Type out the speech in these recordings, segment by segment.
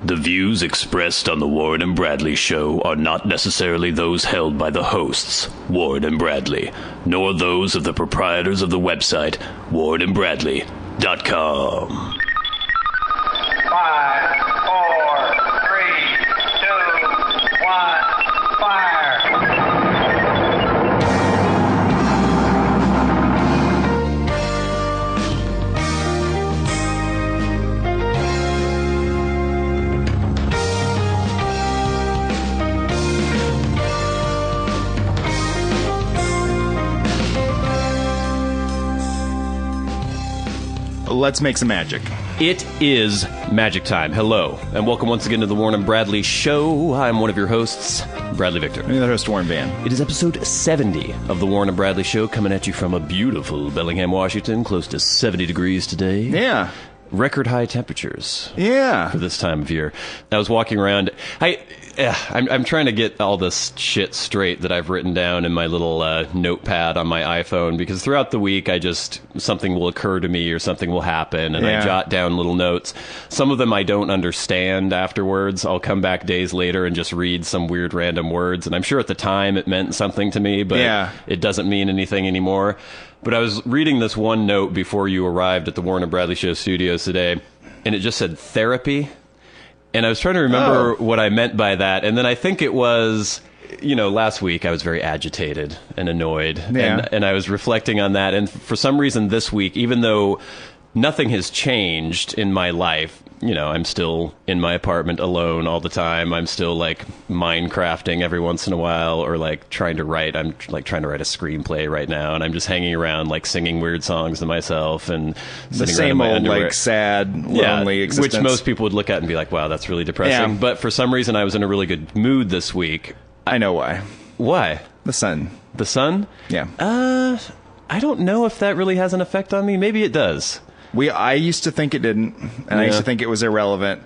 The views expressed on the Warren and Bradley Show are not necessarily those held by the hosts, Warren and Bradley, nor those of the proprietors of the website, warrenandbradley.com. 5, 4, 3, 2, 1, fire! Let's make some magic. It is magic time. Hello, and welcome once again to the Warren and Bradley Show. I'm one of your hosts, Bradley Victor. I'm the other host, Warren Van. It is episode 70 of the Warren and Bradley Show, coming at you from a beautiful Bellingham, Washington, close to 70 degrees today. Yeah. Record high temperatures. Yeah. For this time of year. I was walking around. I'm trying to get all this shit straight that I've written down in my little notepad on my iPhone, because throughout the week something will occur to me or something will happen, and I jot down little notes. Some of them I don't understand afterwards. I'll come back days later and just read some weird random words, and I'm sure at the time it meant something to me, but it doesn't mean anything anymore. But I was reading this one note before you arrived at the Warren and Bradley Show studios today, and it just said therapy. And I was trying to remember what I meant by that. And then I think it was, last week I was very agitated and annoyed. Yeah. And I was reflecting on that. And for some reason this week, even though nothing has changed in my life, I'm still in my apartment alone all the time. I'm still like Minecrafting every once in a while, or like trying to write. I'm like trying to write a screenplay right now, and I'm just hanging around like singing weird songs to myself and the same old like sad, lonely existence, which most people would look at and be like, "Wow, that's really depressing." Yeah. But for some reason, I was in a really good mood this week. I know why. Why? The sun. The sun? Yeah. I don't know if that really has an effect on me. Maybe it does. I used to think it didn't, and I used to think it was irrelevant,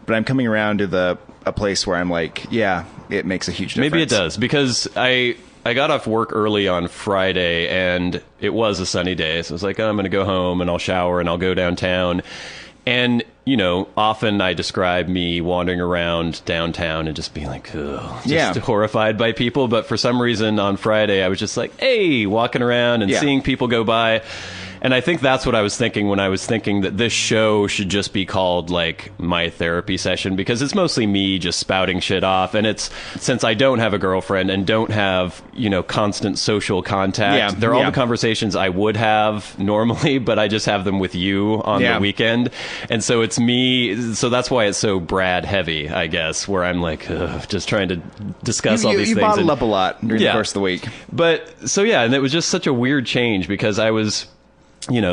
but I'm coming around to a place where I'm like, yeah, it makes a huge difference. Maybe it does, because I got off work early on Friday, and it was a sunny day, so I was like, I'm going to go home, and I'll shower, and I'll go downtown. And, often I describe me wandering around downtown and just being like, just horrified by people. But for some reason on Friday, I was just like, hey, walking around and seeing people go by. And I think that's what I was thinking when I was thinking that this show should just be called, like, my therapy session, because it's mostly me just spouting shit off. And it's, since I don't have a girlfriend and don't have, constant social contact, they're all the conversations I would have normally, but I just have them with you on the weekend. And so it's me, so that's why it's so Brad heavy, I guess, where I'm like, just trying to discuss all these things. You bottle up a lot during the course of the week. But, so and it was just such a weird change, because I was,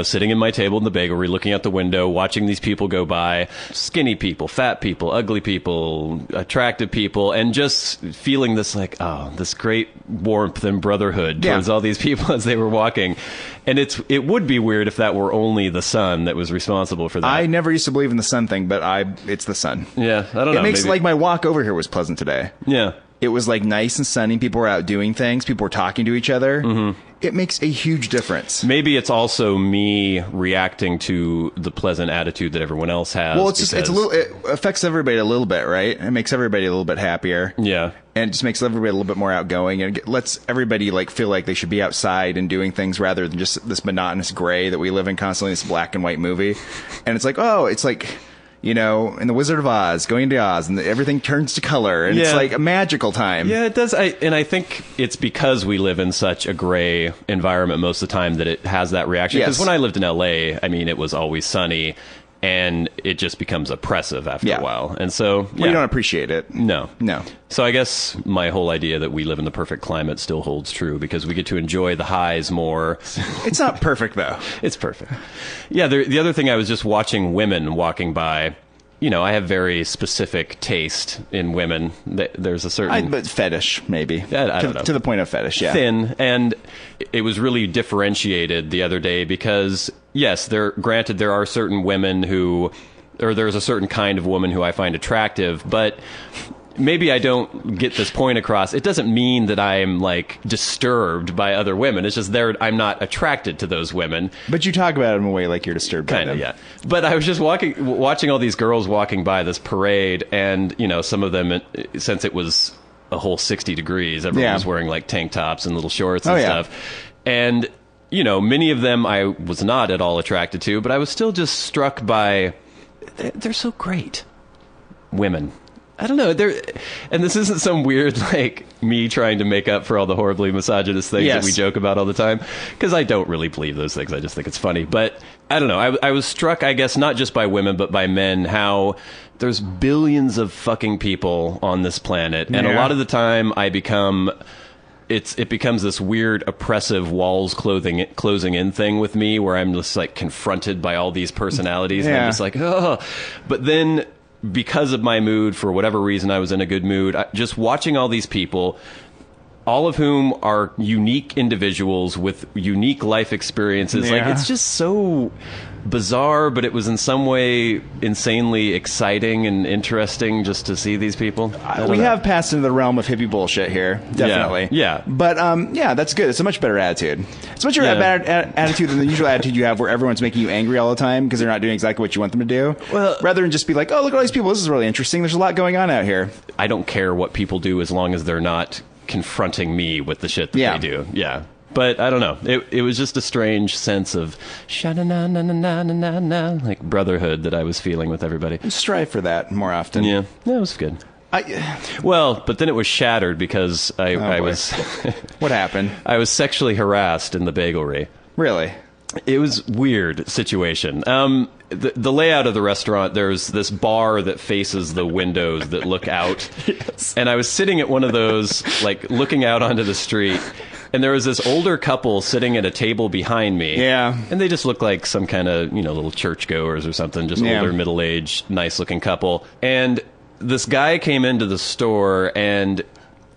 sitting in my table in the bakery, looking out the window, watching these people go by, skinny people, fat people, ugly people, attractive people, and just feeling this like, this great warmth and brotherhood towards all these people as they were walking. And it would be weird if that were only the sun that was responsible for that. I never used to believe in the sun thing, but it's the sun. Yeah, I don't know. It makes like my walk over here was pleasant today. Yeah. It was like nice and sunny. People were out doing things. People were talking to each other. Mm-hmm. It makes a huge difference. Maybe it's also me reacting to the pleasant attitude that everyone else has. Well, it affects everybody a little bit, right? It makes everybody a little bit happier. Yeah. And it just makes everybody a little bit more outgoing, and it lets everybody like feel like they should be outside and doing things rather than just this monotonous gray that we live in constantly, this black and white movie. And it's like, it's like, in The Wizard of Oz, going to Oz, and everything turns to color, and it's like a magical time. Yeah, it does. And I think it's because we live in such a gray environment most of the time that it has that reaction. Because when I lived in LA, it was always sunny, and it just becomes oppressive after a while. And so, you don't appreciate it. No. So I guess my whole idea that we live in the perfect climate still holds true, because we get to enjoy the highs more. It's not perfect, though. It's perfect. Yeah, the other thing, I was just watching women walking by. I have very specific taste in women. There's a certain... But fetish, maybe. I don't know. To the point of fetish, yeah. Thin. And it was really differentiated the other day because, yes, granted, there are certain women there's a certain kind of woman who I find attractive, but maybe I don't get this point across. It doesn't mean that I'm like disturbed by other women. It's just I'm not attracted to those women. But you talk about it in a way like you're disturbed by them. Kind of, yeah. But I was just watching all these girls walking by this parade, and some of them, since it was a whole 60 degrees, everyone was wearing like tank tops and little shorts and stuff. And many of them I was not at all attracted to, but I was still just struck by they're so great. Women. I don't know. And this isn't some weird, like, me trying to make up for all the horribly misogynist things that we joke about all the time, because I don't really believe those things. I just think it's funny. But I don't know. I was struck, I guess, not just by women, but by men, how there's billions of fucking people on this planet. And a lot of the time it becomes this weird, oppressive walls closing in thing with me, where I'm just, like, confronted by all these personalities. And I'm just like, oh. But then, because of my mood, for whatever reason, I was in a good mood. Just watching all these people, all of whom are unique individuals with unique life experiences. Like, it's just so bizarre, but it was in some way insanely exciting and interesting just to see these people. We have passed into the realm of hippie bullshit here, definitely. Yeah. But that's good. It's a much better attitude. It's a much better attitude than the usual attitude you have, where everyone's making you angry all the time because they're not doing exactly what you want them to do. Well, rather than just be like, oh, look at all these people. This is really interesting. There's a lot going on out here. I don't care what people do as long as they're not confronting me with the shit that they do. Yeah. But I don't know. It was just a strange sense of sha-na-na-na-na-na-na, like brotherhood that I was feeling with everybody. Strive for that more often. Yeah, that was good. But then it was shattered because I was... What happened? I was sexually harassed in the bagelry. Really? It was a weird situation. The layout of the restaurant, there's this bar that faces the windows that look out. Yes. And I was sitting at one of those, like, looking out onto the street. And there was this older couple sitting at a table behind me. Yeah. And they just looked like some kind of, little churchgoers or something. Just older, middle-aged, nice-looking couple. And this guy came into the store and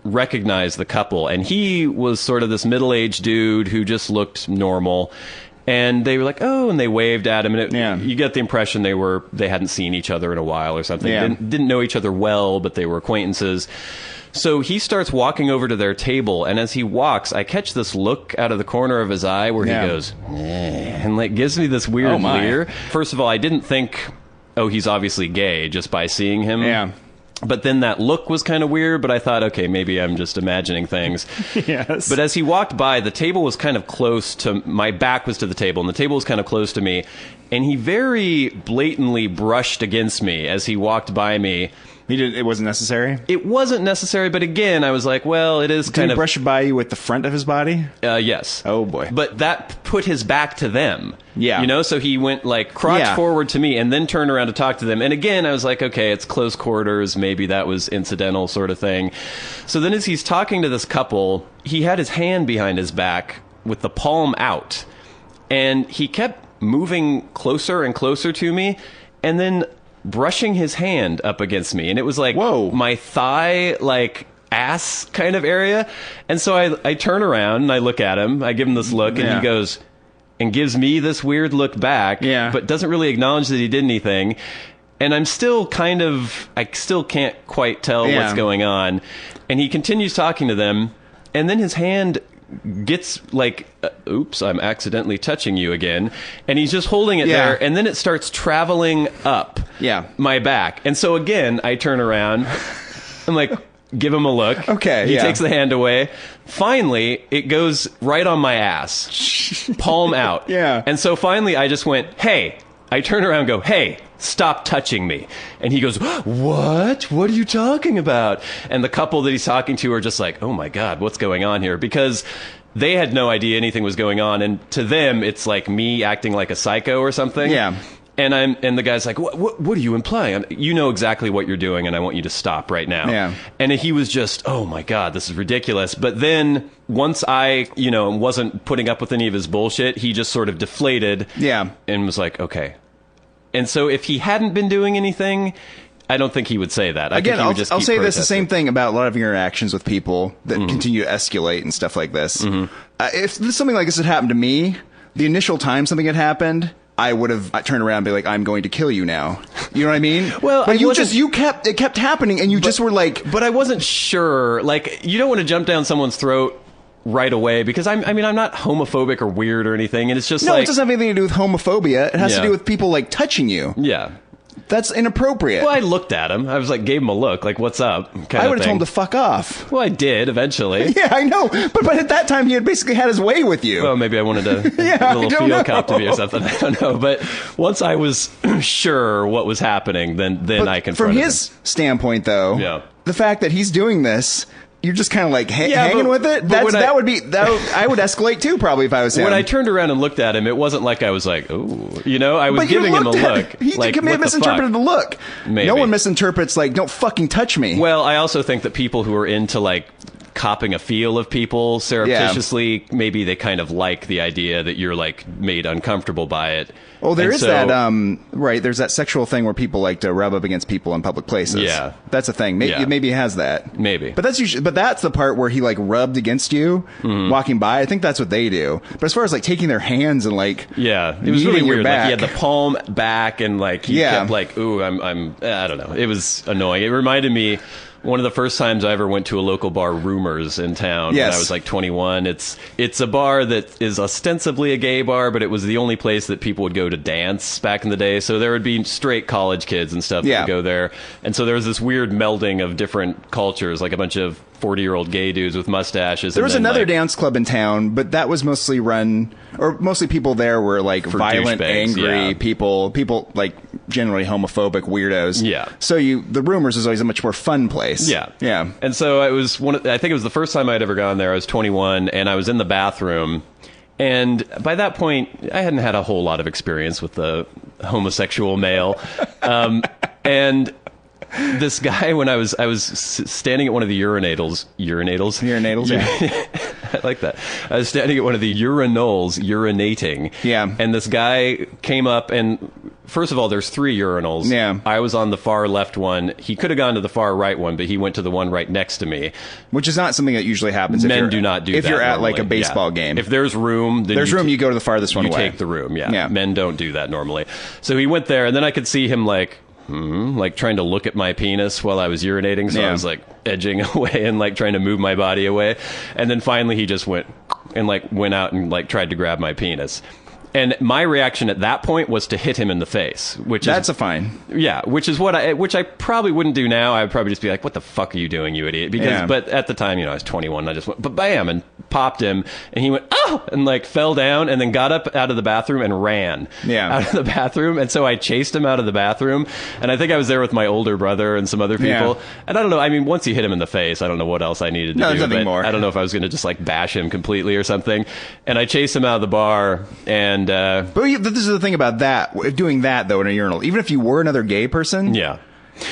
recognized the couple. And he was sort of this middle-aged dude who just looked normal. And they were like, oh, and they waved at him. And you get the impression they hadn't seen each other in a while or something. Yeah. Didn't know each other well, but they were acquaintances. So he starts walking over to their table, and as he walks, I catch this look out of the corner of his eye where he goes, and like gives me this weird leer. First of all, I didn't think, oh, he's obviously gay just by seeing him. Yeah. But then that look was kind of weird, but I thought, okay, maybe I'm just imagining things. Yes. But as he walked by, the table was kind of close to, my back was to the table, and the table was kind of close to me, and he very blatantly brushed against me as he walked by me. It wasn't necessary? It wasn't necessary, but again, I was like, well, it is kind of... Did he brush by you with the front of his body? Yes. Oh, boy. But that put his back to them. Yeah. So he went, like, crotch forward to me and then turned around to talk to them. And again, I was like, okay, it's close quarters. Maybe that was incidental sort of thing. So then as he's talking to this couple, he had his hand behind his back with the palm out. And he kept moving closer and closer to me. And then... brushing his hand up against me, and it was like my thigh, like ass kind of area. And so I turn around and I look at him, I give him this look, and he goes and gives me this weird look back, but doesn't really acknowledge that he did anything. And I'm still I still can't quite tell what's going on. And he continues talking to them, and then his hand gets like, oops, I'm accidentally touching you again. And he's just holding it there, and then it starts traveling up my back. And so again, I turn around, I'm like, give him a look. Okay. He takes the hand away. Finally, it goes right on my ass, palm out. And so finally, I just went, hey. I turn around and go, hey, stop touching me. And he goes, what? What are you talking about? And the couple that he's talking to are just like, oh my God, what's going on here? Because they had no idea anything was going on. And to them, it's like me acting like a psycho or something. Yeah. And the guy's like, what are you implying? You know exactly what you're doing, and I want you to stop right now. Yeah. And he was just, oh my God, this is ridiculous. But then once I, wasn't putting up with any of his bullshit, he just sort of deflated. Yeah. And was like, okay. And so if he hadn't been doing anything, I don't think he would say that. Again, I'll say this, the same thing about a lot of your interactions with people that continue to escalate and stuff like this. If something like this had happened to me, the initial time something had happened, I would have turned around and be like, I'm going to kill you now. You know what I mean? Well, but it kept happening, and you just were like, but I wasn't sure. Like, you don't want to jump down someone's throat right away because I'm not homophobic or weird or anything, and it's just no, it doesn't have anything to do with homophobia. It has to Yeah. do with people like touching you. Yeah. That's inappropriate. Well, I looked at him. I was like, gave him a look, like, what's up? I would have told him to fuck off. Well, I did eventually. Yeah, I know. But at that time, he had basically had his way with you. Well, maybe I wanted a little feel cop to me or something. I don't know. But once I was sure what was happening, then I confronted from him. his standpoint, though, Yeah. the fact that he's doing this, you're just kind of like hanging with it. but when I would escalate too, probably, if I was him. When I turned around and looked at him, it wasn't like I was like, ooh, I was giving him a look. He like, may have misinterpreted the look. Maybe. No one misinterprets like, don't fucking touch me. Well, I also think that people who are into like copping a feel of people surreptitiously, maybe they kind of like the idea that you're like made uncomfortable by it. Oh, there's that sexual thing where people like to rub up against people in public places. Yeah. That's a thing. Maybe he has that. Maybe. But that's the part where he like rubbed against you walking by. I think that's what they do. But as far as like taking their hands and like it was really weird. Back, like he had the palm back and like he kept like, ooh, I don't know. It was annoying. It reminded me one of the first times I ever went to a local bar, Rumors, in town, when I was like 21. It's a bar that is ostensibly a gay bar, but it was the only place that people would go to dance back in the day. So there would be straight college kids and stuff that would go there. And so there was this weird melding of different cultures, like a bunch of 40-year-old gay dudes with mustaches. There was another dance club in town, but that was mostly mostly people there were like violent, angry people like generally homophobic weirdos. Yeah. So the Rumors is always a much more fun place. Yeah. Yeah. And so I think it was the first time I'd ever gone there. I was 21 and I was in the bathroom. And by that point, I hadn't had a whole lot of experience with the homosexual male. And this guy, when I was standing at one of the urinators, yeah. I like that. I was standing at one of the urinals, urinating. Yeah. And this guy came up, and first of all, there's 3 urinals. Yeah. I was on the far left one. He could have gone to the far right one, but he went to the one right next to me. Which is not something that usually happens. Men do not do that. If you're at normally. like a baseball game. If there's room, then you go to the farthest one you away. take the room, yeah. Yeah. Men don't do that normally. So he went there, and then I could see him like trying to look at my penis while I was urinating. So I was like edging away and like trying to move my body away. And then finally he just went out and like tried to grab my penis. And my reaction at that point was to hit him in the face, that's a fine. Yeah, which I probably wouldn't do now. I would probably just be like, "What the fuck are you doing, you idiot?" But at the time, I was 21. And I just went, bam, and popped him, and he went, "Oh!" and like fell down, and then got up out of the bathroom and ran out of the bathroom. And so I chased him out of the bathroom, and I think I was there with my older brother and some other people. Yeah. And I don't know. I mean, once you hit him in the face, I don't know what else I needed to do. There's nothing more. I don't know if I was going to just like bash him completely or something. And I chased him out of the bar, and but this is the thing about that, doing that though in a urinal. Even if you were another gay person,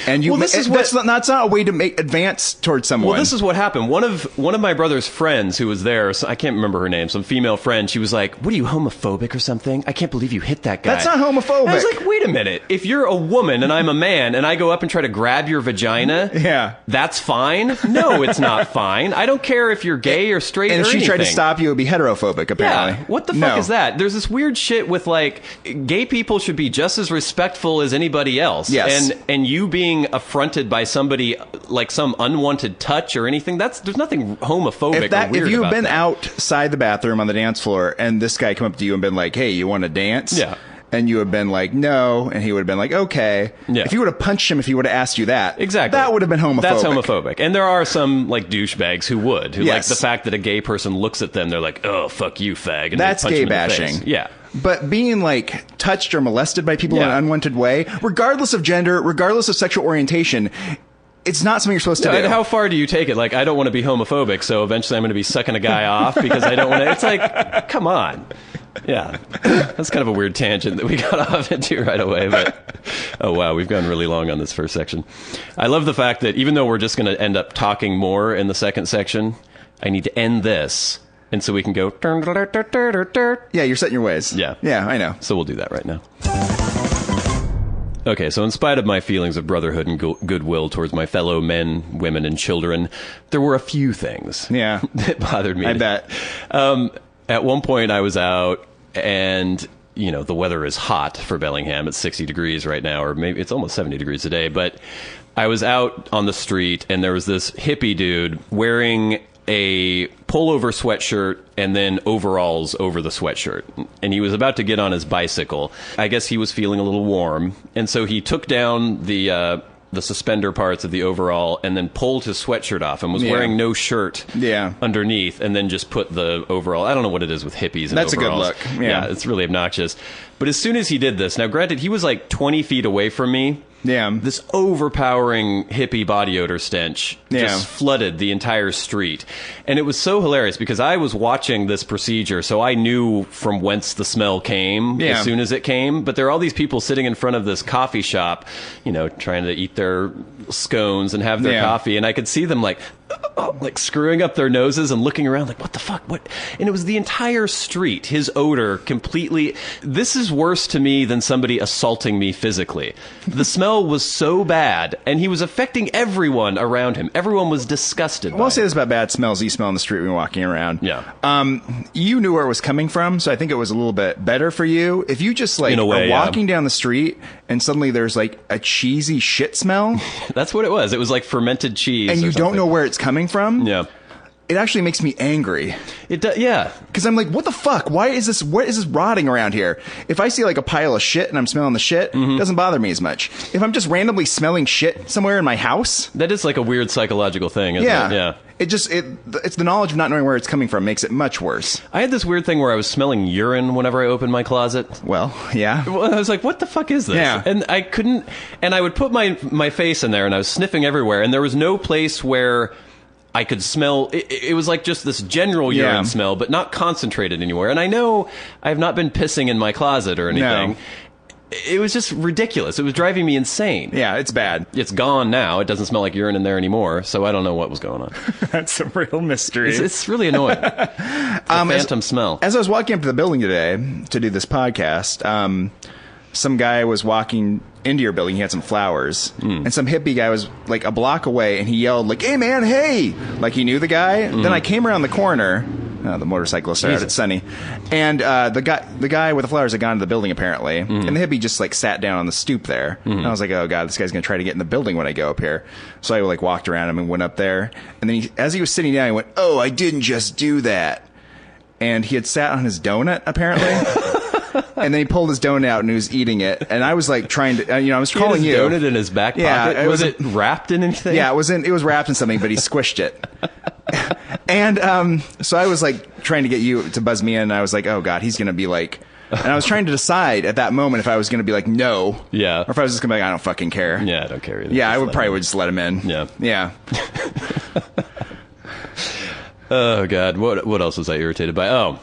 and that's not a way to advance towards someone. Well, this is what happened. One of my brother's friends who was there, I can't remember her name, some female friend. She was like, "What are you, homophobic or something? I can't believe you hit that guy." That's not homophobic. I was like, wait a minute. If you're a woman and I'm a man and I go up and try to grab your vagina, that's fine. No, it's not fine. I don't care if you're gay or straight or anything. And if she tried to stop you, it would be heterophobic, apparently. Yeah. What the fuck is that? There's this weird shit with like, gay people should be just as respectful as anybody else. Yes. And you being affronted by somebody like some unwanted touch or anything, there's nothing homophobic or weird about that. If you have been outside the bathroom on the dance floor and this guy come up to you and been like, "Hey, you want to dance?" Yeah. And you have been like, "No," and he would have been like, "Okay." Yeah. If you would have punched him, if he would have asked you that, exactly, that would have been homophobic. That's homophobic. And there are some like douchebags who like Yes. the fact that a gay person looks at them, they're like, "Oh, fuck you, fag," and that's they punch gay them in the face. bashing. Yeah. But being like touched or molested by people in an unwanted way, regardless of gender, regardless of sexual orientation, it's not something you're supposed to do. How far do you take it? Like, I don't want to be homophobic, so eventually I'm going to be sucking a guy off because I don't want to. It's like, come on. Yeah. That's kind of a weird tangent that we got off into right away. But, oh, wow, we've gone really long on this first section. I love the fact that even though we're just going to end up talking more in the second section, I need to end this. And so we can go. Yeah, you're setting your ways. Yeah. Yeah, I know. So we'll do that right now. Okay, so in spite of my feelings of brotherhood and goodwill towards my fellow men, women, and children, there were a few things that bothered me. I bet. At one point, I was out, and the weather is hot for Bellingham. It's 60 degrees right now, or maybe it's almost 70 degrees today. But I was out on the street, and there was this hippie dude wearing a pullover sweatshirt and then overalls over the sweatshirt. And he was about to get on his bicycle. I guess he was feeling a little warm. And so he took down the suspender parts of the overall and then pulled his sweatshirt off and was wearing no shirt underneath, and then just put the overall. I don't know what it is with hippies and That's overalls. a good look. Yeah, it's really obnoxious. But as soon as he did this, now granted, he was like 20 feet away from me. Yeah. This overpowering hippie body odor stench just flooded the entire street. And it was so hilarious because I was watching this procedure, so I knew from whence the smell came as soon as it came. But there are all these people sitting in front of this coffee shop, trying to eat their scones and have their coffee. And I could see them like screwing up their noses and looking around like, what the fuck? What? And it was the entire street. His odor completely. This is worse to me than somebody assaulting me physically. The smell was so bad, and he was affecting everyone around him. Everyone was disgusted. I'll say this about bad smells you smell on the street when you're walking around. Yeah. You knew where it was coming from, so I think it was a little bit better for you. If you just like are walking down the street and suddenly there's like a cheesy shit smell. That's what it was. It was like fermented cheese. And you don't know where it's coming from. Yeah. It actually makes me angry. It does, yeah. Because I'm like, what the fuck? What is this rotting around here? If I see like a pile of shit and I'm smelling the shit, it doesn't bother me as much. If I'm just randomly smelling shit somewhere in my house. That is like a weird psychological thing, isn't it? Yeah. It's the knowledge of not knowing where it's coming from makes it much worse. I had this weird thing where I was smelling urine whenever I opened my closet. Well, yeah. Well, I was like, what the fuck is this? Yeah. And I couldn't, and I would put my face in there and I was sniffing everywhere, and there was no place where I could smell. It was like just this general urine smell, but not concentrated anywhere. And I know I have not been pissing in my closet or anything. No. It was just ridiculous. It was driving me insane. Yeah, it's bad. It's gone now. It doesn't smell like urine in there anymore, so I don't know what was going on. That's a real mystery. It's really annoying. It's a phantom smell. As I was walking up to the building today to do this podcast, some guy was walking into your building. He had some flowers, and some hippie guy was like a block away, and he yelled like, "Hey man, hey!" Like he knew the guy. Then I came around the corner. The motorcyclist out at Sunny, and the guy with the flowers had gone to the building apparently, and the hippie just like sat down on the stoop there. And I was like, oh god, this guy's gonna try to get in the building when I go up here. So I like walked around him and went up there, and then as he was sitting down, he went, "Oh, I didn't just do that," and he had sat on his donut apparently. And then he pulled his donut out and he was eating it. And I was like trying to, I was calling you. Donut in his back pocket? Was it wrapped in anything? Yeah, it was wrapped in something, but he squished it. And so I was like trying to get you to buzz me in. And I was like, oh God, he's going to be like, and I was trying to decide at that moment if I was going to be like, no. Yeah. Or if I was just going to be like, I don't fucking care. Yeah, I don't care either. Yeah, I would probably just let him in. Yeah. Yeah. Oh God, what else was I irritated by? Oh.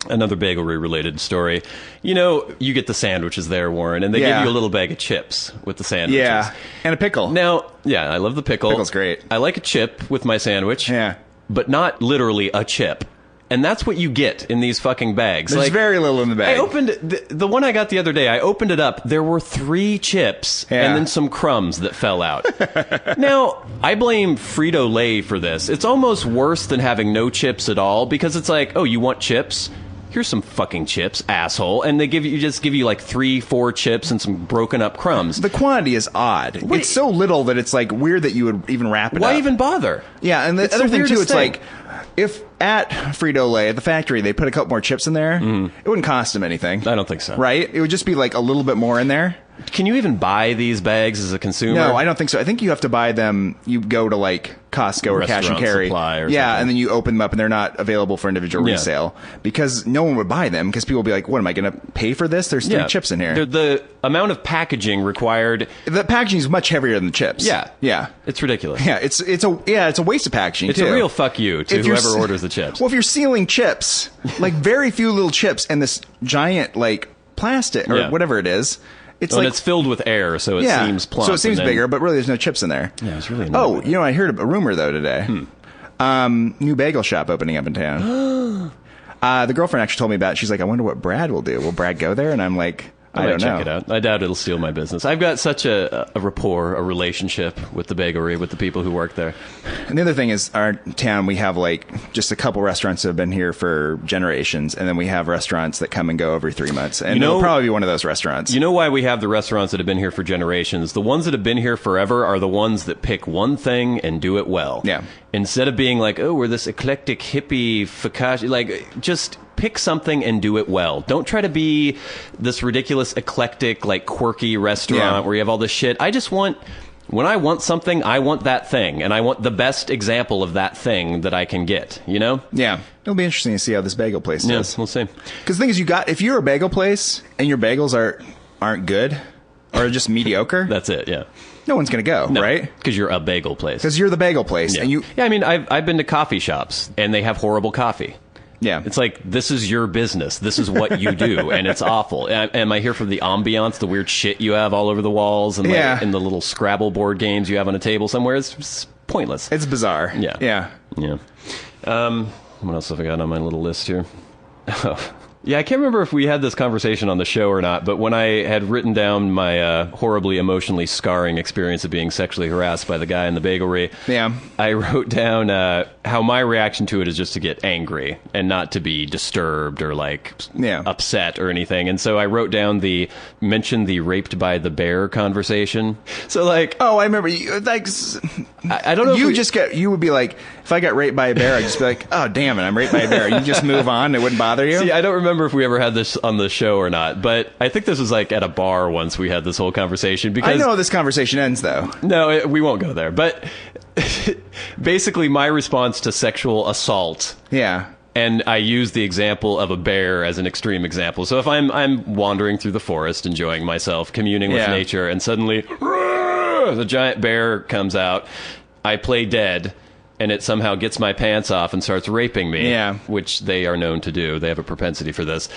Another bagelry-related story. You get the sandwiches there, Warren, and they give you a little bag of chips with the sandwiches. Yeah, and a pickle. Now, yeah, I love the pickle. Pickle's great. I like a chip with my sandwich. Yeah. But not literally a chip. And that's what you get in these fucking bags. There's very little in the bag. I opened the one I got the other day. I opened it up. There were 3 chips and then some crumbs that fell out. Now, I blame Frito-Lay for this. It's almost worse than having no chips at all because it's like, oh, you want chips? Here's some fucking chips, asshole. And they just give you like 3-4 chips and some broken up crumbs. The quantity is odd. It's so little that it's like weird that you would even wrap it up. Why even bother? Yeah, and the other thing too, it's like if at Frito-Lay at the factory they put a couple more chips in there, it wouldn't cost them anything. I don't think so. Right? It would just be like a little bit more in there. Can you even buy these bags as a consumer? No, I don't think so. I think you have to buy them. You go to like Costco or Cash and Carry. Supply or something. And then you open them up and they're not available for individual resale because no one would buy them because people will be like, what am I going to pay for this? There's 3 chips in here. The amount of packaging required. The packaging is much heavier than the chips. Yeah. Yeah. It's ridiculous. Yeah. It's a waste of packaging. It's a real fuck you to whoever orders the chips. Well, if you're sealing chips, like very few little chips and this giant like plastic or whatever it is. And it's filled with air, so it seems plump. So it seems bigger, but really there's no chips in there. Yeah, it's really annoying. I heard a rumor, though, today. New bagel shop opening up in town. The girlfriend actually told me about it. She's like, I wonder what Brad will do. Will Brad go there? And I'm like, I don't might check know. it out. I doubt it'll steal my business. I've got such a rapport, a relationship with the bakery, with the people who work there. And the other thing is, our town, we have like just a couple restaurants that have been here for generations, and then we have restaurants that come and go every 3 months. And it'll probably be one of those restaurants. You know why we have the restaurants that have been here for generations? The ones that have been here forever are the ones that pick one thing and do it well. Yeah. Instead of being like, oh, we're this eclectic hippie focaccia, like just pick something and do it well. Don't try to be this ridiculous eclectic, like quirky restaurant where you have all this shit. I just want, when I want something, I want that thing, and I want the best example of that thing that I can get, you know? Yeah. It'll be interesting to see how this bagel place Yeah, does. we'll see. Because the thing is, if you're a bagel place and your bagels aren't good or just mediocre, That's it, yeah. no one's going to go, right? Because you're a bagel place. Because you're the bagel place. Yeah. And you, yeah, I mean, I've been to coffee shops, and they have horrible coffee. yeah. It's like, this is your business. This is what you do, and it's awful. Am I here for the ambiance, the weird shit you have all over the walls, and, Yeah. and the little Scrabble board games you have on a table somewhere? It's pointless. It's bizarre. Yeah. Yeah. Yeah. What else have I got on my little list here? Yeah, I can't remember if we had this conversation on the show or not, but when I had written down my horribly emotionally scarring experience of being sexually harassed by the guy in the bagelry, Yeah. I wrote down how my reaction to it is just to get angry and not to be disturbed or like upset or anything. And so I wrote down mention the raped by the bear conversation. So like, Oh, I remember. You, like, I don't know. You would be like, if I got raped by a bear, I'd just be like, oh, damn it, I'm raped by a bear. You just move on. It wouldn't bother you. See, I don't remember if we ever had this on the show or not, but I think this was like at a bar once we had this whole conversation. Because I know how this conversation ends, though. No, we won't go there. But basically, my response to sexual assault. Yeah. And I use the example of a bear as an extreme example. So if I'm wandering through the forest, enjoying myself, communing with nature, and suddenly the giant bear comes out, I play dead, and it somehow gets my pants off and starts raping me, which they are known to do. They have a propensity for this.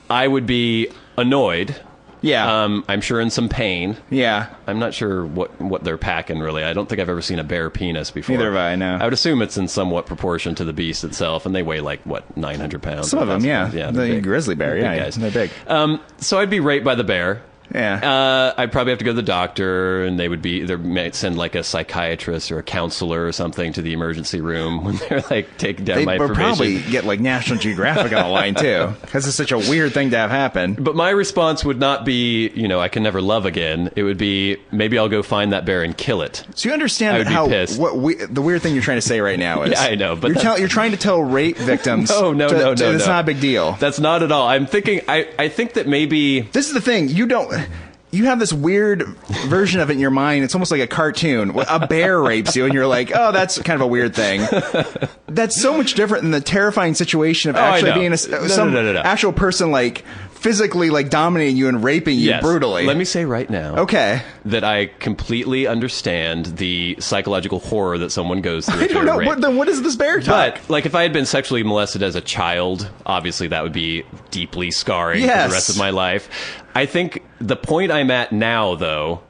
I would be annoyed. Yeah. I'm sure in some pain. Yeah. I'm not sure what they're packing, really. I don't think I've ever seen a bear penis before. Neither have I, no. I would assume it's in somewhat proportion to the beast itself, and they weigh like, 900 pounds? Some of them, yeah. Yeah, the grizzly bear, big guys. They're big. So I'd be raped by the bear. Yeah. I'd probably have to go to the doctor, and they might send like a psychiatrist or a counselor or something to the emergency room when they're like taking down my They would information. probably get like National Geographic on the line too, because it's such a weird thing to have happen. But my response would not be, I can never love again. It would be, maybe I'll go find that bear and kill it. So you understand I would how be pissed. the weird thing you're trying to say right now is? Yeah, I know, but you're trying to tell rape victims. No. It's not a big deal. That's not at all. I'm thinking. I think that maybe This is the thing. You have this weird version of it in your mind. It's almost like a cartoon. A bear rapes you, and you're like, oh, that's kind of a weird thing. That's so much different than the terrifying situation of actually being some actual person like physically like dominating you and raping you brutally. Let me say right now, that I completely understand the psychological horror that someone goes through. I don't know. Then what is this bear talk? But like, if I had been sexually molested as a child, obviously that would be deeply scarring for the rest of my life. I think the point I'm at now, though,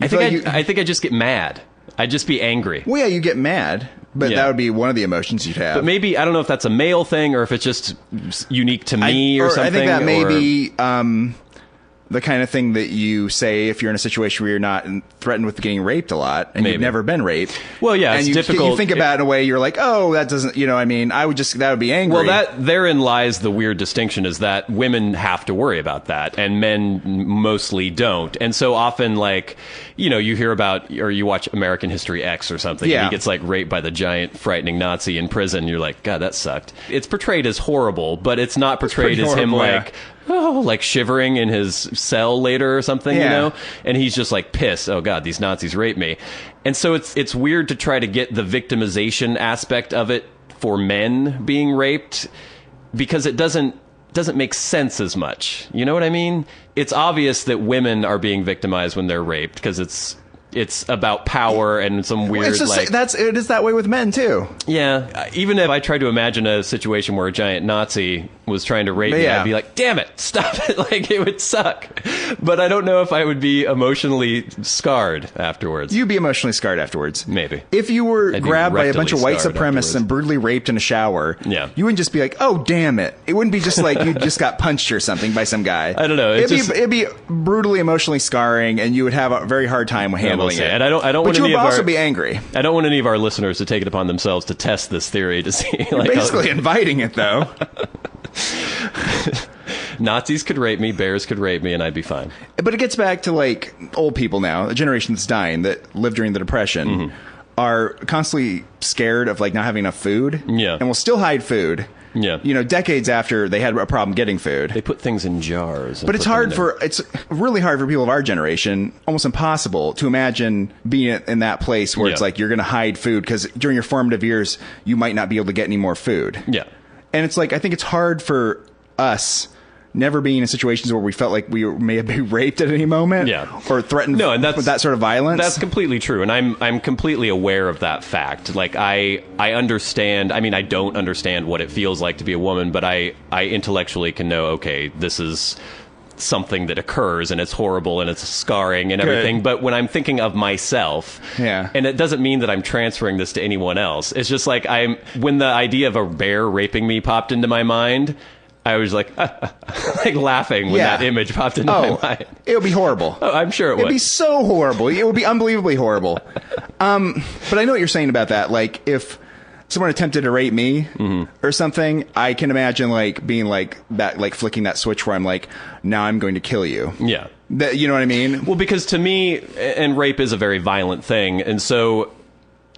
I think I just get mad. I'd just be angry. Well, yeah, you get mad, but that would be one of the emotions you'd have. But maybe, I don't know if that's a male thing or if it's just unique to me or something. I think that may be the kind of thing that you say if you're in a situation where you're not threatened with getting raped a lot and you've never been raped. Well, yeah, and it's you, difficult. You think about it in a way, you're like, oh, that doesn't, I mean, that would be angry. Well, therein lies the weird distinction, is that women have to worry about that and men mostly don't. And so often, like, you hear about, or you watch American History X or something, and he gets like raped by the giant frightening Nazi in prison. You're like, God, that sucked. It's portrayed as horrible, but it's not portrayed as him like, like shivering in his cell later or something, and he's just like pissed. Oh God, these Nazis raped me. And so it's weird to try to get the victimization aspect of it for men being raped, because it doesn't make sense as much. You know what I mean? It's obvious that women are being victimized when they're raped, because it's about power and some weird it is that way with men too. Yeah, even if I try to imagine a situation where a giant Nazi was trying to rape me, Yeah. I'd be like, damn it, stop it. Like, it would suck. But I don't know if I would be emotionally scarred afterwards. You'd be emotionally scarred afterwards. Maybe. If you were I'd be grabbed by a bunch of white rectally scarred supremacists afterwards. and brutally raped in a shower, Yeah. you wouldn't just be like, oh, damn it. It wouldn't be just like you just got punched or something by some guy. I don't know. It'd be brutally emotionally scarring, and you would have a very hard time handling it. And I don't But want you any would of also our, be angry. I don't want any of our listeners to take it upon themselves to test this theory to see. Like, Basically inviting it, though. Nazis could rape me, bears could rape me, and I'd be fine. But it gets back to like old people now, a generation that's dying that lived during the Depression, are constantly scared of like not having enough food. Yeah. And will still hide food. Yeah. You know, decades after they had a problem getting food. They put things in jars. And But it's put them hard in for it's really hard for people of our generation, almost impossible to imagine being in that place where it's Yeah. like you're going to hide food because during your formative years you might not be able to get any more food. Yeah. And it's like I think it's hard for us never being in situations where we felt like we may have been raped at any moment, Yeah. or threatened No, and that's, with that sort of violence. That's completely true, and I'm completely aware of that fact. Like I understand. I mean, I don't understand what it feels like to be a woman, but I intellectually can know. Okay, this is something that occurs, and it's horrible, and it's scarring, and everything. But when I'm thinking of myself, Yeah. and it doesn't mean that I'm transferring this to anyone else. It's just like when the idea of a bear raping me popped into my mind. I was like, like laughing when Yeah. that image popped into my mind. It would be horrible. Oh, I'm sure it would. It'd be so horrible. It would be unbelievably horrible. But I know what you're saying about that. Like, if someone attempted to rape me or something, I can imagine like being like that, like flicking that switch where I'm like, now I'm going to kill you. Yeah. That, you know what I mean? Well, because to me, and rape is a very violent thing, and so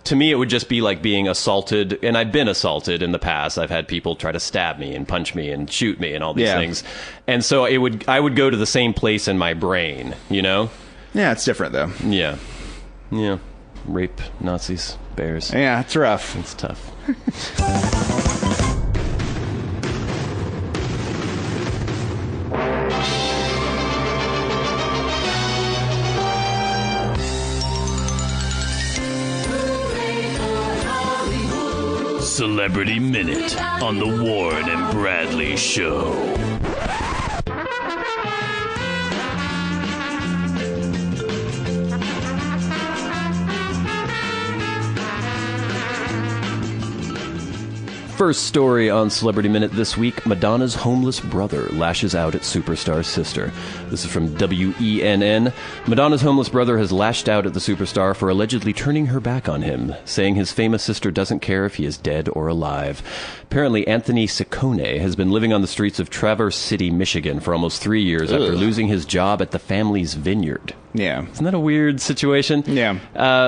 to me, it would just be like being assaulted, and I've been assaulted in the past. I've had people try to stab me and punch me and shoot me and all these Yeah. things, and so I would go to the same place in my brain, you know? Yeah, it's different though. Yeah, yeah. Rape, Nazis, bears. Yeah, it's rough. It's tough. Celebrity Minute on the Warren and Bradley Show. First story on Celebrity Minute this week, Madonna's homeless brother lashes out at superstar sister. This is from WENN. Madonna's homeless brother has lashed out at the superstar for allegedly turning her back on him, saying his famous sister doesn't care if he is dead or alive. Apparently, Anthony Ciccone has been living on the streets of Traverse City, Michigan for almost 3 years after losing his job at the family's vineyard. Yeah. Isn't that a weird situation? Yeah.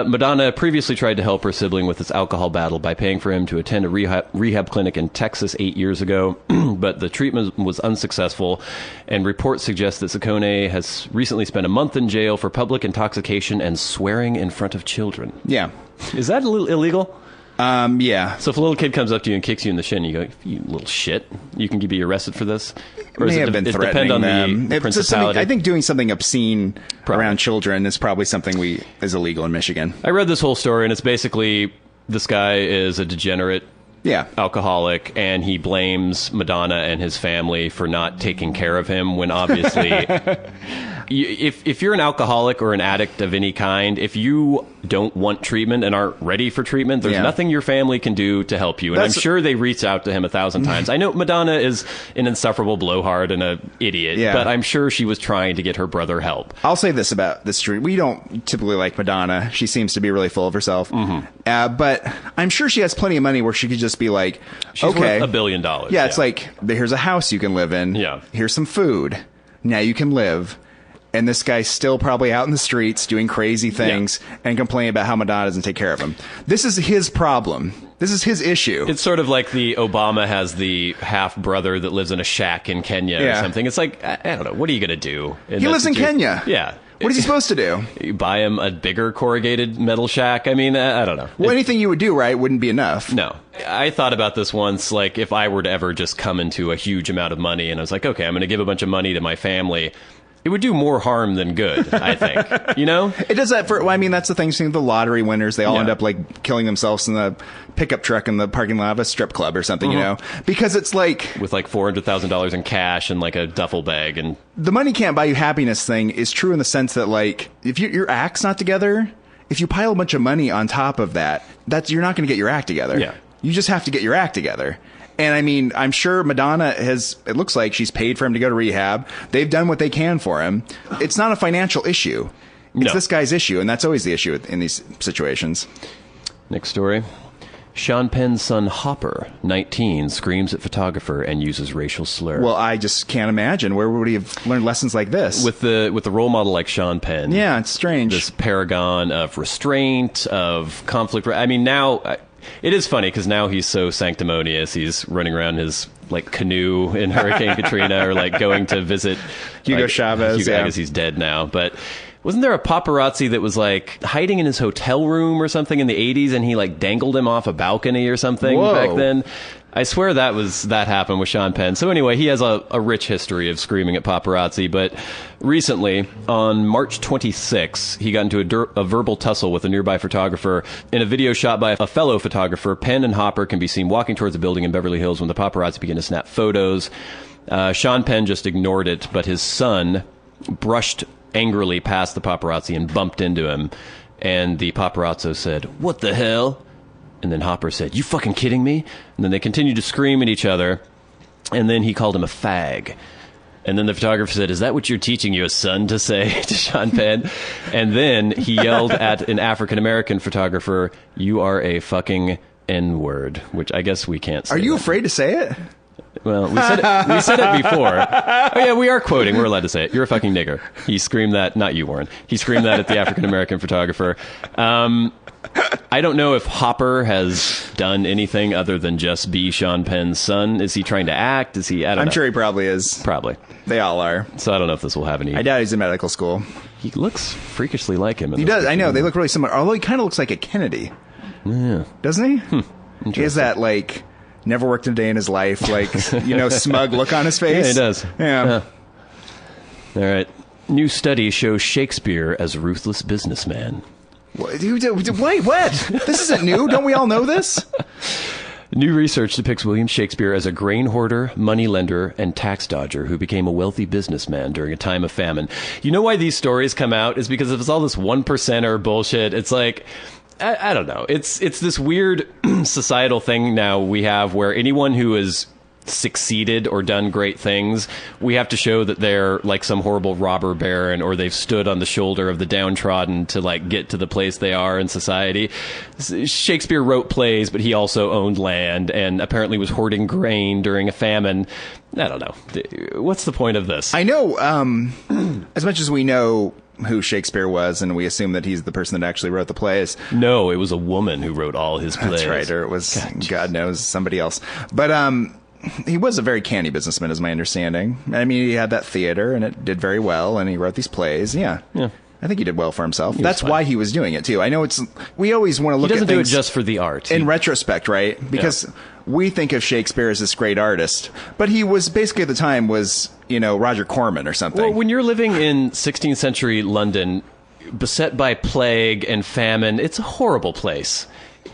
Madonna previously tried to help her sibling with his alcohol battle by paying for him to attend a rehab clinic in Texas 8 years ago, but the treatment was unsuccessful, and reports suggest that Ciccone has recently spent a month in jail for public intoxication and swearing in front of children. Yeah. Is that illegal? Yeah. So if a little kid comes up to you and kicks you in the shin, you go, you little shit, you can be arrested for this? Or May have been threatening on them. the It's just something- principality? I think doing something obscene Probably. around children is probably something is illegal in Michigan. I read this whole story, and it's basically this guy is a degenerate Yeah. alcoholic, and he blames Madonna and his family for not taking care of him when obviously if you're an alcoholic or an addict of any kind, if you don't want treatment and aren't ready for treatment, there's Yeah. nothing your family can do to help you. And I'm sure they reached out to him 1,000 times. I know Madonna is an insufferable blowhard and an idiot, Yeah. but I'm sure she was trying to get her brother help. I'll say this about this street. We don't typically like Madonna. She seems to be really full of herself. But I'm sure she has plenty of money where she could just be like, She's okay. worth $1 billion. Yeah, it's like, here's a house you can live in. Yeah. Here's some food. Now you can live. And this guy's still probably out in the streets doing crazy things and complaining about how Madonna doesn't take care of him. This is his problem. This is his issue. It's sort of like the Obama has the half brother that lives in a shack in Kenya or something. It's like, I don't know. What are you going to do? He lives in Kenya. Yeah. What is he supposed to do? You buy him a bigger corrugated metal shack? I mean, I don't know. Well, anything you would do, right, wouldn't be enough. No. I thought about this once, like, if I were to ever just come into a huge amount of money and I was like, okay, I'm going to give a bunch of money to my family, It would do more harm than good, I think. You know? It does that for, well, I mean, that's the thing. Seeing the lottery winners, they all Yeah. end up like killing themselves in the pickup truck in the parking lot of a strip club or something, you know? Because it's like With like $400,000 in cash and like a duffel bag. And the money can't buy you happiness thing is true in the sense that like if your act's not together, if you pile a bunch of money on top of that, you're not going to get your act together. Yeah. You just have to get your act together. And I mean, I'm sure Madonna it looks like she's paid for him to go to rehab. They've done what they can for him. It's not a financial issue. It's No. this guy's issue, and that's always the issue in these situations. next story. Sean Penn's son Hopper, 19, screams at photographer and uses racial slur. Well, I just can't imagine. Where would he have learned lessons like this? with the role model like Sean Penn. Yeah, it's strange. This paragon of restraint, of conflict. I mean, now it is funny because now he's so sanctimonious. He's running around his like canoe in Hurricane Katrina, or like going to visit Hugo like, Chavez, Hugo, yeah. I guess he's dead now, but. Wasn't there a paparazzi that was like hiding in his hotel room or something in the 80s, and he like dangled him off a balcony or something Whoa. back then? I swear that happened with Sean Penn. So anyway, he has a rich history of screaming at paparazzi, but recently, on March 26, he got into a verbal tussle with a nearby photographer. In a video shot by a fellow photographer, Penn and Hopper can be seen walking towards a building in Beverly Hills when the paparazzi begin to snap photos. Sean Penn just ignored it, but his son brushed angrily past the paparazzi and bumped into him. And the paparazzo said, "What the hell?" And then Hopper said, "You fucking kidding me?" And then they continued to scream at each other. And then he called him a fag. And then the photographer said, "Is that what you're teaching your son to say?" to Sean Penn. And then he yelled at an African-American photographer, "You are a fucking N-word," which I guess we can't say. Are you that. afraid to say it? Well, we said it before. Oh, yeah, we are quoting. We're allowed to say it. "You're a fucking nigger." He screamed that. Not you, Warren. He screamed that at the African-American photographer. I don't know if Hopper has done anything other than just be Sean Penn's son. Is he trying to act? Is he? I don't know. I'm sure he probably is. Probably. They all are. So I don't know if this will have any. I doubt he's in medical school. He looks freakishly like him. He does. I know. They look really similar. Although he kind of looks like a Kennedy. Yeah. Doesn't he? He has that, like, never worked a day in his life, like, smug look on his face. Yeah, he does. Yeah. All right. New study shows Shakespeare as a ruthless businessman. Wait, what? This isn't new. Don't we all know this? New research depicts William Shakespeare as a grain hoarder, moneylender, and tax dodger who became a wealthy businessman during a time of famine. You know why these stories come out? Is because if it's all this 1%er bullshit, it's like, I don't know. It's this weird societal thing now we have where anyone who is succeeded or done great things, we have to show that they're like some horrible robber baron, or they've stood on the shoulder of the downtrodden to like get to the place they are in society. Shakespeare wrote plays, but he also owned land and apparently was hoarding grain during a famine. I don't know. What's the point of this? I know, as much as we know who Shakespeare was, and we assume that he's the person that actually wrote the plays. No, it was a woman who wrote all his plays. That's right, or it was, God knows, somebody else. But he was a very canny businessman, is my understanding. I mean, he had that theater, and it did very well, and he wrote these plays. Yeah. I think he did well for himself. That's why he was doing it, too. I know we always want to look at things... He doesn't do it just for the art. In retrospect, right? Because we think of Shakespeare as this great artist, but he was basically at the time was, Roger Corman or something. Well, when you're living in 16th century London, beset by plague and famine, it's a horrible place.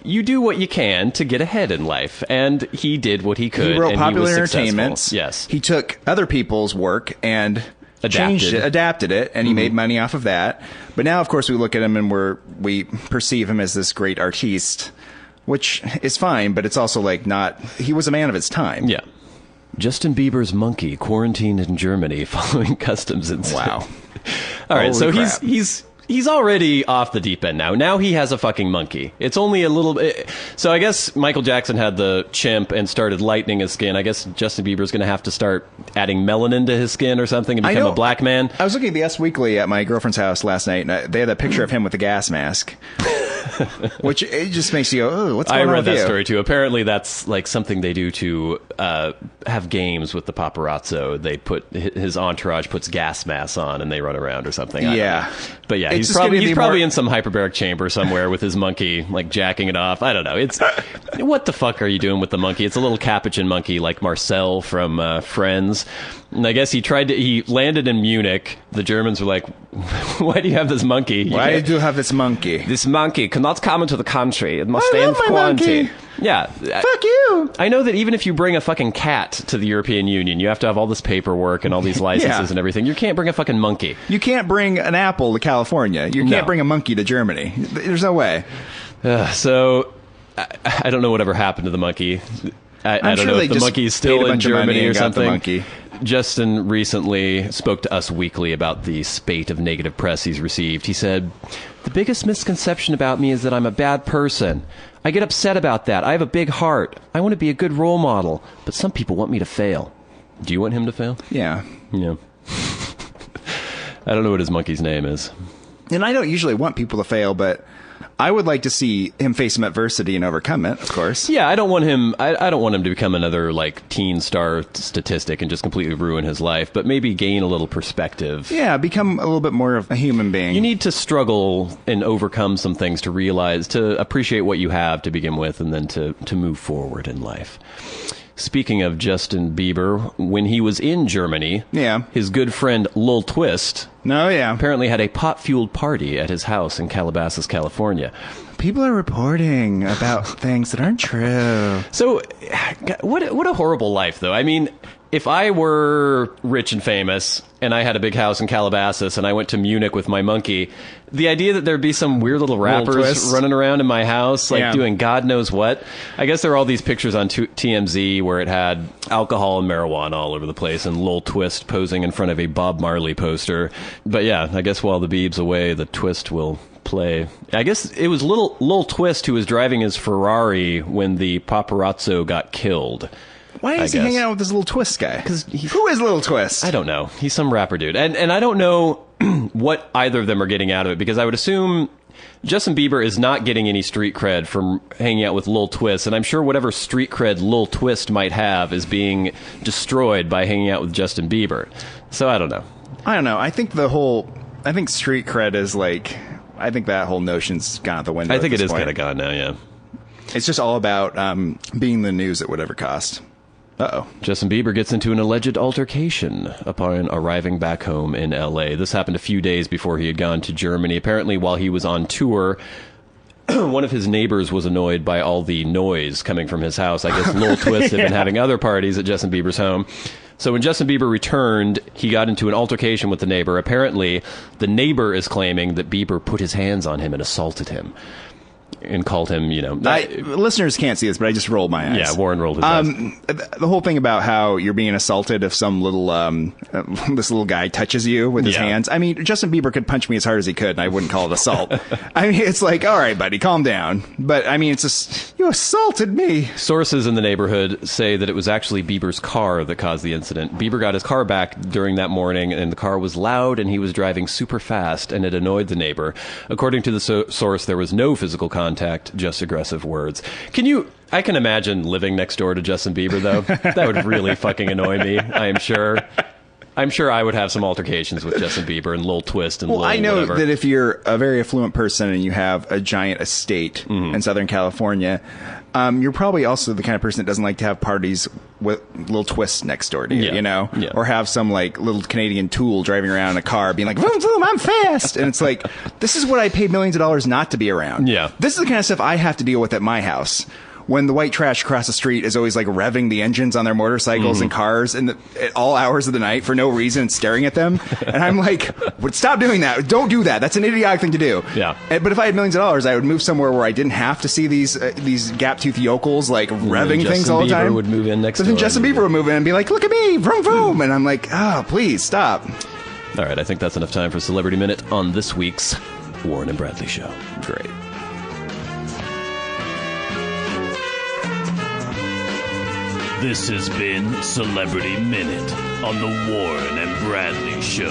You do what you can to get ahead in life, and he did what he could. He wrote and popular he was entertainments. successful. Yes. He took other people's work and adapted it, and he made money off of that. But now, of course, we look at him and we perceive him as this great artiste, which is fine, but it's also like not... He was a man of his time. Yeah. Justin Bieber's monkey quarantined in Germany following customs incident. Wow. All right, so crap. he's already off the deep end now. Now he has a fucking monkey. It's only a little bit... So I guess Michael Jackson had the chimp and started lightening his skin. I guess Justin Bieber's going to have to start adding melanin to his skin or something and become a black man. I was looking at the Us Weekly at my girlfriend's house last night, and they had a picture of him with a gas mask. Which it just makes you go, oh, what's going on I read with that you? story too. Apparently, that's like something they do to have games with the paparazzo. They put his entourage puts gas masks on and they run around or something. I don't know. But yeah, It's he's just gonna be probably more- in some hyperbaric chamber somewhere with his monkey, like jacking it off. I don't know. It's what the fuck are you doing with the monkey? It's a little capuchin monkey like Marcel from Friends. And I guess he landed in Munich. The Germans were like, why do you have this monkey? Why do you have this monkey? This monkey cannot come into the country. It must stay in love my quarantine. monkey. Yeah. Fuck you. I know that even if you bring a fucking cat to the European Union, you have to have all this paperwork and all these licenses and everything. You can't bring a fucking monkey. You can't bring an apple to California. You can't bring a monkey to Germany. There's no way. So, I don't know whatever happened to the monkey. I don't know if the monkey's still in Germany or something. Justin recently spoke to Us Weekly about the spate of negative press he's received. He said, "The biggest misconception about me is that I'm a bad person. I get upset about that. I have a big heart. I want to be a good role model, but some people want me to fail." Do you want him to fail? Yeah. Yeah. I don't know what his monkey's name is. And I don't usually want people to fail, but I would like to see him face some adversity and overcome it, of course. Yeah, I don't want him. I don't want him to become another like teen star statistic and just completely ruin his life. But maybe gain a little perspective. Yeah, become a little bit more of a human being. You need to struggle and overcome some things to realize, to appreciate what you have to begin with, and then to move forward in life. Speaking of Justin Bieber, when he was in Germany, his good friend Lil Twist apparently had a pot-fueled party at his house in Calabasas, California. People are reporting about things that aren't true. So, what a horrible life, though. I mean, if I were rich and famous, and I had a big house in Calabasas, and I went to Munich with my monkey, the idea that there'd be some weird little rappers running around in my house, like doing God knows what. I guess there are all these pictures on TMZ where it had alcohol and marijuana all over the place, and Lil Twist posing in front of a Bob Marley poster. But yeah, I guess while the Bieb's away, the Twist will play. I guess it was Lil Twist who was driving his Ferrari when the paparazzo got killed. Why is he hanging out with this Little Twist guy? Who is Little Twist? I don't know. He's some rapper dude. And I don't know what either of them are getting out of it, because I would assume Justin Bieber is not getting any street cred from hanging out with Lil Twist, and I'm sure whatever street cred Lil Twist might have is being destroyed by hanging out with Justin Bieber. So I don't know. I think street cred is like, I think that whole notion's gone out the window. I think it is kind of gone now, yeah. It's just all about being the news at whatever cost. Uh-oh. Justin Bieber gets into an alleged altercation upon arriving back home in L.A. This happened a few days before he had gone to Germany. Apparently, while he was on tour, one of his neighbors was annoyed by all the noise coming from his house. I guess Lil Twist had been having other parties at Justin Bieber's home. So when Justin Bieber returned, he got into an altercation with the neighbor. Apparently, the neighbor is claiming that Bieber put his hands on him and assaulted him. And called him, listeners can't see this, but I just rolled my eyes. Yeah, Warren rolled his eyes. The whole thing about how you're being assaulted if some little, this little guy touches you with his hands. I mean, Justin Bieber could punch me as hard as he could, and I wouldn't call it assault. I mean, it's like, all right, buddy, calm down. But, I mean, it's just, you assaulted me. Sources in the neighborhood say that it was actually Bieber's car that caused the incident. Bieber got his car back during that morning, and the car was loud, and he was driving super fast, and it annoyed the neighbor. According to the source, there was no physical contact, just aggressive words. I can imagine living next door to Justin Bieber, though. That would really fucking annoy me, I am sure. I'm sure I would have some altercations with Justin Bieber and Lil Twist and Lil I know whatever. that if you're a very affluent person and you have a giant estate in Southern California, you're probably also the kind of person that doesn't like to have parties with Lil Twist next door to you, Yeah. Or have some like little Canadian tool driving around in a car being like, vroom, vroom, I'm fast. And it's like, this is what I paid millions of dollars not to be around. Yeah. This is the kind of stuff I have to deal with at my house. When the white trash across the street is always like revving the engines on their motorcycles and cars at all hours of the night for no reason and staring at them. And I'm like, stop doing that. Don't do that. That's an idiotic thing to do. Yeah. But if I had millions of dollars, I would move somewhere where I didn't have to see these gap-toothed yokels like revving things all the time. Justin Bieber would move in next door. But then Justin Bieber would move in and be like, look at me, vroom, vroom. And I'm like, please stop. All right, I think that's enough time for Celebrity Minute on this week's Warren and Bradley Show. Great. This has been Celebrity Minute on the Warren and Bradley Show.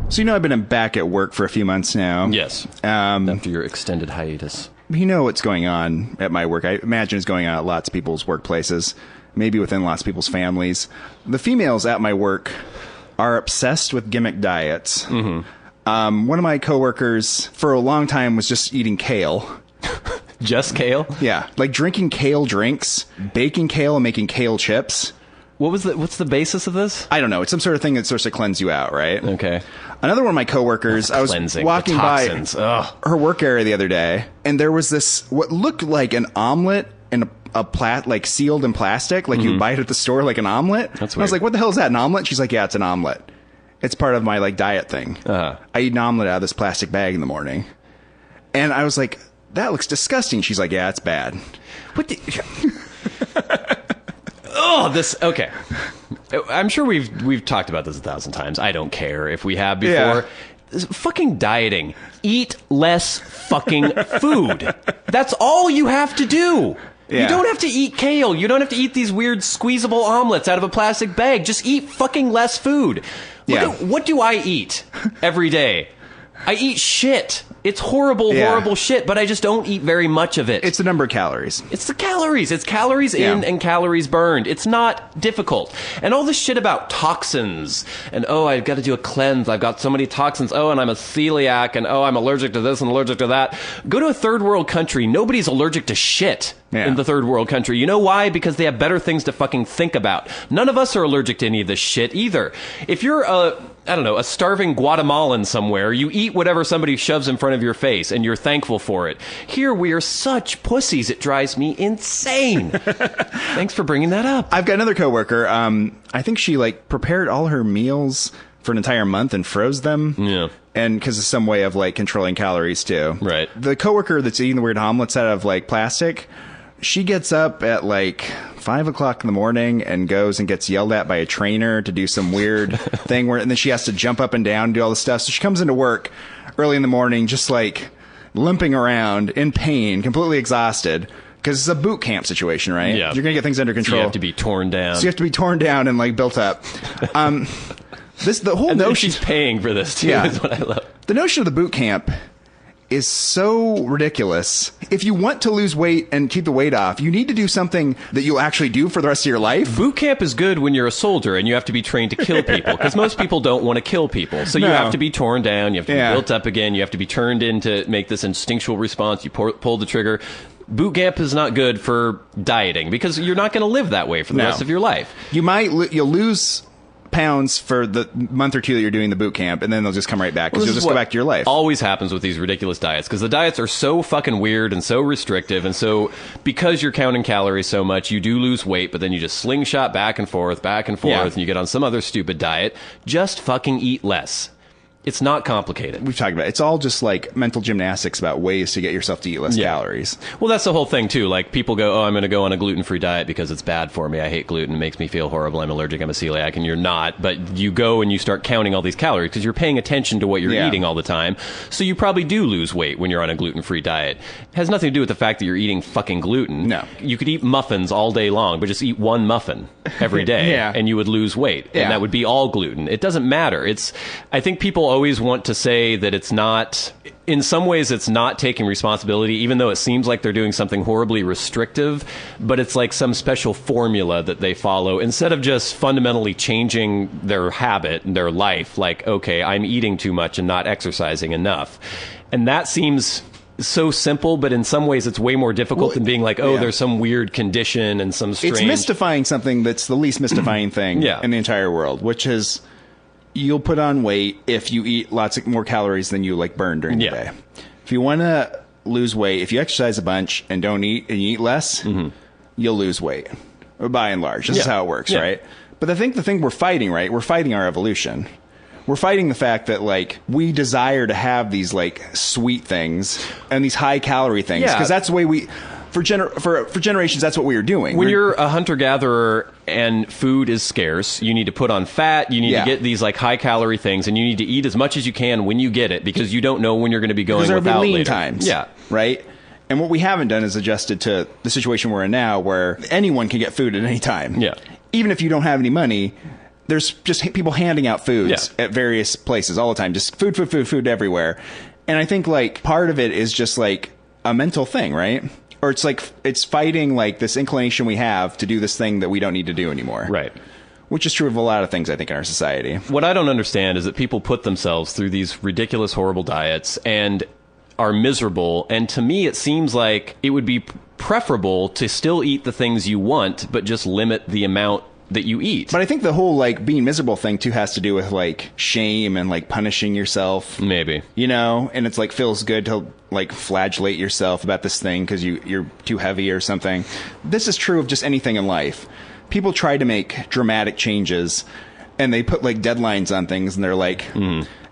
So I've been back at work for a few months now. Yes. After your extended hiatus. You know what's going on at my work. I imagine it's going on at lots of people's workplaces. Maybe within lots of people's families. The females at my work are obsessed with gimmick diets. One of my coworkers for a long time was just eating kale. Just kale? Yeah, like drinking kale drinks, baking kale and making kale chips. What's the basis of this? I don't know. It's some sort of thing that's supposed to cleanse you out, right? Okay. Another one of my coworkers, I was walking by her work area the other day, and there was this, what looked like an omelet in like sealed in plastic, like you buy it at the store, like an omelet. That's weird. I was like, what the hell is that, an omelet? She's like, yeah, it's an omelet. It's part of my like diet thing. I eat an omelet out of this plastic bag in the morning. And I was like, that looks disgusting. She's like, yeah, it's bad. What the... okay. I'm sure we've talked about this 1,000 times. I don't care if we have before. Yeah. Fucking dieting. Eat less fucking food. That's all you have to do. Yeah. You don't have to eat kale. You don't have to eat these weird squeezable omelets out of a plastic bag. Just eat fucking less food. What do I eat every day? I eat shit. It's horrible shit, but I just don't eat very much of it. It's the number of calories. It's the calories. It's calories in and calories burned. It's not difficult. And all this shit about toxins and, I've got to do a cleanse. I've got so many toxins. And I'm a celiac and, I'm allergic to this and allergic to that. Go to a third world country. Nobody's allergic to shit in the third world country. You know why? Because they have better things to fucking think about. None of us are allergic to any of this shit either. If you're a starving Guatemalan somewhere, you eat whatever somebody shoves in front of your face and you're thankful for it. Here we are such pussies, it drives me insane. Thanks for bringing that up. I've got another coworker. I think she like prepared all her meals for an entire month and froze them. Yeah. And because of some way of like controlling calories too. Right. The coworker that's eating the weird omelets out of like plastic, she gets up at like 5 o'clock in the morning and goes and gets yelled at by a trainer to do some weird thing and then she has to jump up and down and do all this stuff. So she comes into work early in the morning, just like limping around in pain, completely exhausted. Because it's a boot camp situation, right? Yeah. You're going to get things under control. So you have to be torn down. So you have to be torn down and like built up. The whole and notion, she's paying for this too, is what I love. The notion of the boot camp is so ridiculous. If you want to lose weight and keep the weight off, you need to do something that you'll actually do for the rest of your life. Boot camp is good when you're a soldier and you have to be trained to kill people, because most people don't want to kill people. So you have to be torn down, you have to be built up again, you have to be turned in to make this instinctual response, you pull the trigger. Boot camp is not good for dieting because you're not going to live that way for the rest of your life. You'll lose pounds for the month or two that you're doing the boot camp, and then they'll just come right back because you'll just go back to your life. Always happens with these ridiculous diets, because the diets are so fucking weird and so restrictive, and so because you're counting calories so much, you do lose weight, but then you just slingshot back and forth, and you get on some other stupid diet. Just fucking eat less. It's not complicated. We've talked about it. It's all just like mental gymnastics about ways to get yourself to eat less calories. Well, that's the whole thing too. Like people go, I'm going to go on a gluten-free diet because it's bad for me. I hate gluten. It makes me feel horrible. I'm allergic. I'm a celiac. And you're not. But you go and you start counting all these calories because you're paying attention to what you're eating all the time. So you probably do lose weight when you're on a gluten-free diet. It has nothing to do with the fact that you're eating fucking gluten. No. You could eat muffins all day long, but just eat one muffin every day and you would lose weight. And that would be all gluten. It doesn't matter. I think people always want to say that it's not, in some ways it's not taking responsibility, even though it seems like they're doing something horribly restrictive, but it's like some special formula that they follow instead of just fundamentally changing their habit and their life. Like, okay, I'm eating too much and not exercising enough. And that seems so simple, but in some ways it's way more difficult than being like, there's some weird condition and some strange... It's mystifying something that's the least mystifying thing in the entire world, which is... You'll put on weight if you eat lots of more calories than you like burn during the day. If you want to lose weight, if you exercise a bunch and don't eat and you eat less, you'll lose weight. By and large, this is how it works, right? But I think the thing we're fighting, right? We're fighting our evolution. We're fighting the fact that like we desire to have these like sweet things and these high calorie things because that's the way we. For generations, that's what we were doing. When you're a hunter-gatherer and food is scarce, you need to put on fat, you need to get these like high-calorie things, and you need to eat as much as you can when you get it, because you don't know when you're going to be going without there'll be lean later. Times, right? And what we haven't done is adjusted to the situation we're in now, where anyone can get food at any time. Yeah. Even if you don't have any money, there's just people handing out foods at various places all the time. Just food everywhere. And I think like part of it is just like a mental thing, right? Or it's like it's fighting like this inclination we have to do this thing that we don't need to do anymore. Right. which is true of a lot of things, I think, in our society. What I don't understand is that people put themselves through these ridiculous, horrible diets and are miserable. And to me, it seems like it would be preferable to still eat the things you want, but just limit the amount that you eat. But I think the whole, like, being miserable thing, too, has to do with, like, shame and, like, punishing yourself. Maybe. You know? And it's, like, feels good to, like, flagellate yourself about this thing because you're too heavy or something. This is true of just anything in life. People try to make dramatic changes, and they put, like, deadlines on things, and they're like,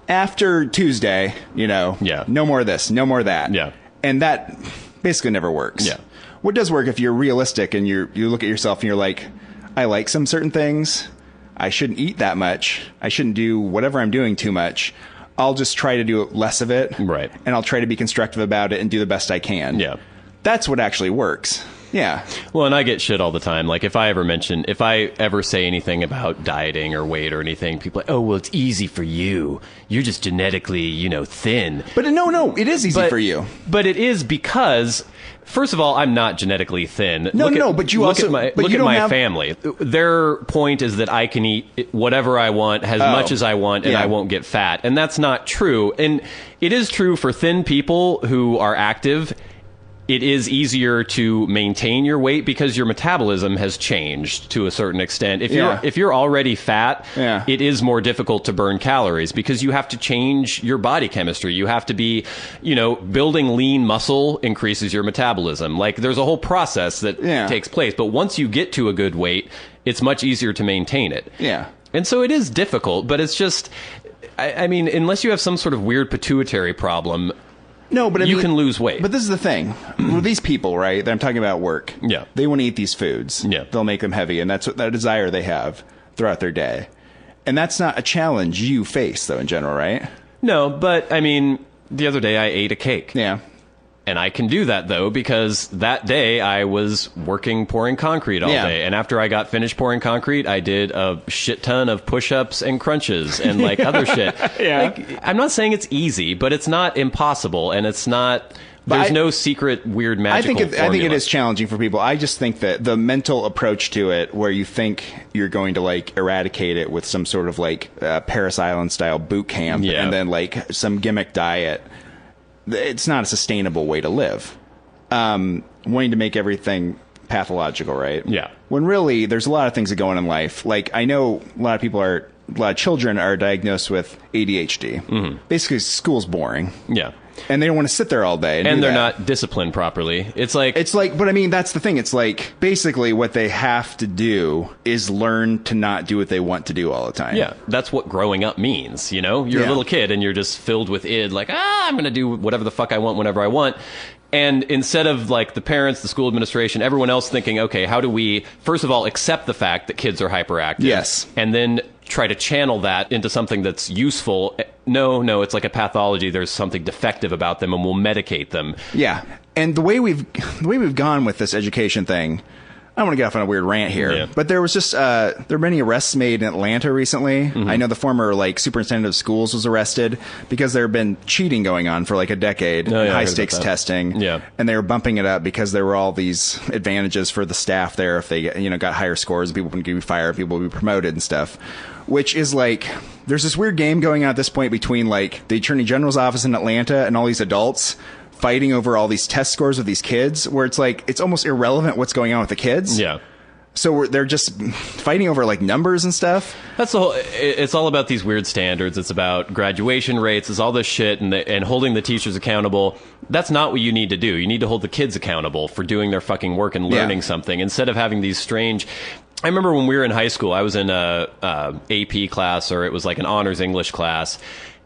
after Tuesday, you know, no more of this, no more of that. Yeah. And that basically never works. Yeah. What does work if you're realistic and you look at yourself and you're like, I like some certain things. I shouldn't eat that much. I shouldn't do whatever I'm doing too much. I'll just try to do less of it. Right. And I'll try to be constructive about it and do the best I can. Yeah. That's what actually works. Yeah. Well, and I get shit all the time. Like, if I ever say anything about dieting or weight or anything, people are like, oh, well, it's easy for you. You're just genetically, thin. But no, it is easy for you. But it is because, first of all, I'm not genetically thin. But you also look at my family. Their point is that I can eat whatever I want, as much as I want, and I won't get fat. And that's not true. And it is true for thin people who are active. It is easier to maintain your weight because your metabolism has changed to a certain extent. If you're already fat, it is more difficult to burn calories because you have to change your body chemistry. You have to be, building lean muscle increases your metabolism. Like, there's a whole process that takes place. But once you get to a good weight, it's much easier to maintain it. Yeah. And so it is difficult, but it's just, I mean, unless you have some sort of weird pituitary problem, no, but you can lose weight. But this is the thing. With these people, right, that I'm talking about at work, they want to eat these foods. Yeah. They'll make them heavy, and that's what that desire they have throughout their day. And that's not a challenge you face, though, in general, right? No, but, I mean, the other day I ate a cake. Yeah. And I can do that, though, because that day I was working pouring concrete all day. And after I got finished pouring concrete, I did a shit ton of push-ups and crunches and, like, other shit. Like, I'm not saying it's easy, but it's not impossible, and it's not... There's no secret, weird, magical formula. I think it is challenging for people. I just think that the mental approach to it, where you think you're going to, like, eradicate it with some sort of, like, Paris Island-style boot camp and then, like, some gimmick diet... It's not a sustainable way to live. Wanting to make everything pathological, right? Yeah. When really, there's a lot of things that go on in life. Like, I know a lot of children are diagnosed with ADHD. Mm-hmm. Basically, school's boring. Yeah. And they don't want to sit there all day. And they're not disciplined properly. It's like, but I mean, that's the thing. It's like, basically what they have to do is learn to not do what they want to do all the time. Yeah. That's what growing up means, You're a little kid and you're just filled with id, like, I'm going to do whatever the fuck I want whenever I want. And instead of, like, the parents, the school administration, everyone else thinking, okay, how do we, first of all, accept the fact that kids are hyperactive? Yes. And then try to channel that into something that's useful. No, it's like a pathology. There's something defective about them, and we'll medicate them. Yeah. And the way we've gone with this education thing, I don't want to get off on a weird rant here, but there was just there were many arrests made in Atlanta recently. Mm-hmm. I know the former, like, superintendent of schools was arrested because there had been cheating going on for, like, a decade, high stakes testing. Yeah. And they were bumping it up because there were all these advantages for the staff there if they got higher scores, people would be fired, people would be promoted and stuff. Which is, like, there's this weird game going on at this point between, like, the Attorney General's office in Atlanta and all these adults fighting over all these test scores of these kids, where it's like, it's almost irrelevant what's going on with the kids. Yeah. So they're just fighting over, like, numbers and stuff. That's the whole. It's all about these weird standards. It's about graduation rates. It's all this shit and holding the teachers accountable. That's not what you need to do. You need to hold the kids accountable for doing their fucking work and learning something instead of having these strange. I remember when we were in high school, I was in a AP class, or it was like an honors English class.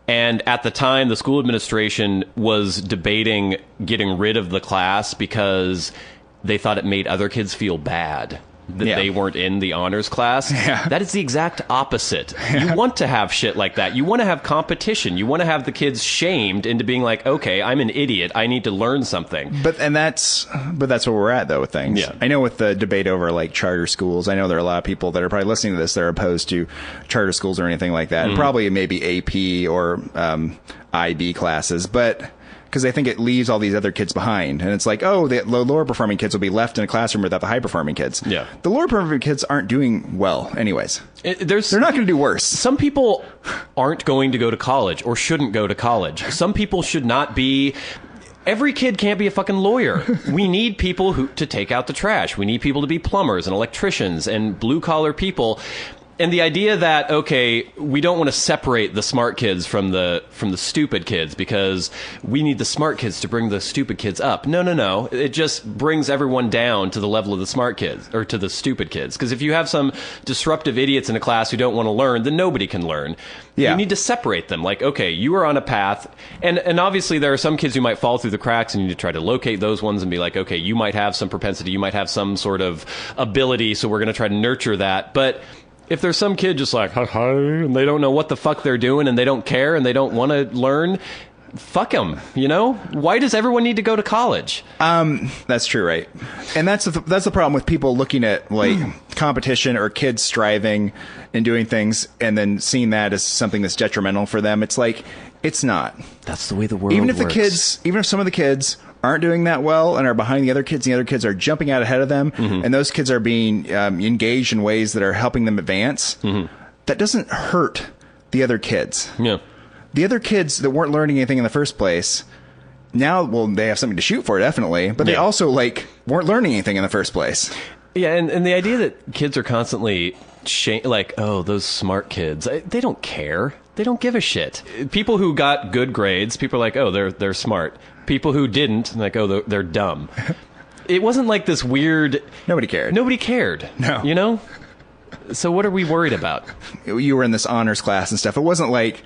And at the time, the school administration was debating getting rid of the class because they thought it made other kids feel bad that they weren't in the honors class. Yeah. That is the exact opposite. You want to have shit like that. You want to have competition. You want to have the kids shamed into being like, okay, I'm an idiot. I need to learn something. But that's where we're at, though, with things. Yeah. I know with the debate over, like, charter schools, I know there are a lot of people that are probably listening to this that are opposed to charter schools or anything like that. Mm. And probably maybe AP or IB classes. But because they think it leaves all these other kids behind. And it's like, oh, the lower performing kids will be left in a classroom without the high performing kids. Yeah. The lower performing kids aren't doing well anyways. They're not going to do worse. Some people aren't going to go to college or shouldn't go to college. Some people should not be... Every kid can't be a fucking lawyer. We need people to take out the trash. We need people to be plumbers and electricians and blue-collar people. And the idea that, okay, we don't want to separate the smart kids from the stupid kids because we need the smart kids to bring the stupid kids up. No. It just brings everyone down to the level of the smart kids or to the stupid kids. Because if you have some disruptive idiots in a class who don't want to learn, then nobody can learn. Yeah. You need to separate them. Like, okay, you are on a path. And obviously there are some kids who might fall through the cracks, and you need to try to locate those ones and be like, okay, you might have some propensity. You might have some sort of ability. So we're going to try to nurture that. But if there's some kid just like, hi, and they don't know what the fuck they're doing, and they don't care, and they don't want to learn, fuck them, you know? Why does everyone need to go to college? That's true, right? And that's the problem with people looking at, like, competition or kids striving and doing things and then seeing that as something that's detrimental for them. It's like, it's not. That's the way the world works. Even if some of the kids aren't doing that well and are behind the other kids, and the other kids are jumping out ahead of them, and those kids are being engaged in ways that are helping them advance, that doesn't hurt the other kids. Yeah. The other kids that weren't learning anything in the first place, now, well, they have something to shoot for, definitely, but they also, like, weren't learning anything in the first place. Yeah, and the idea that kids are constantly like, oh, those smart kids, they don't care. They don't give a shit. People who got good grades, people are like, oh, they're smart. People who didn't, like, oh, they're dumb. It wasn't like this weird... Nobody cared. No. You know? So what are we worried about? You were in this honors class and stuff. It wasn't like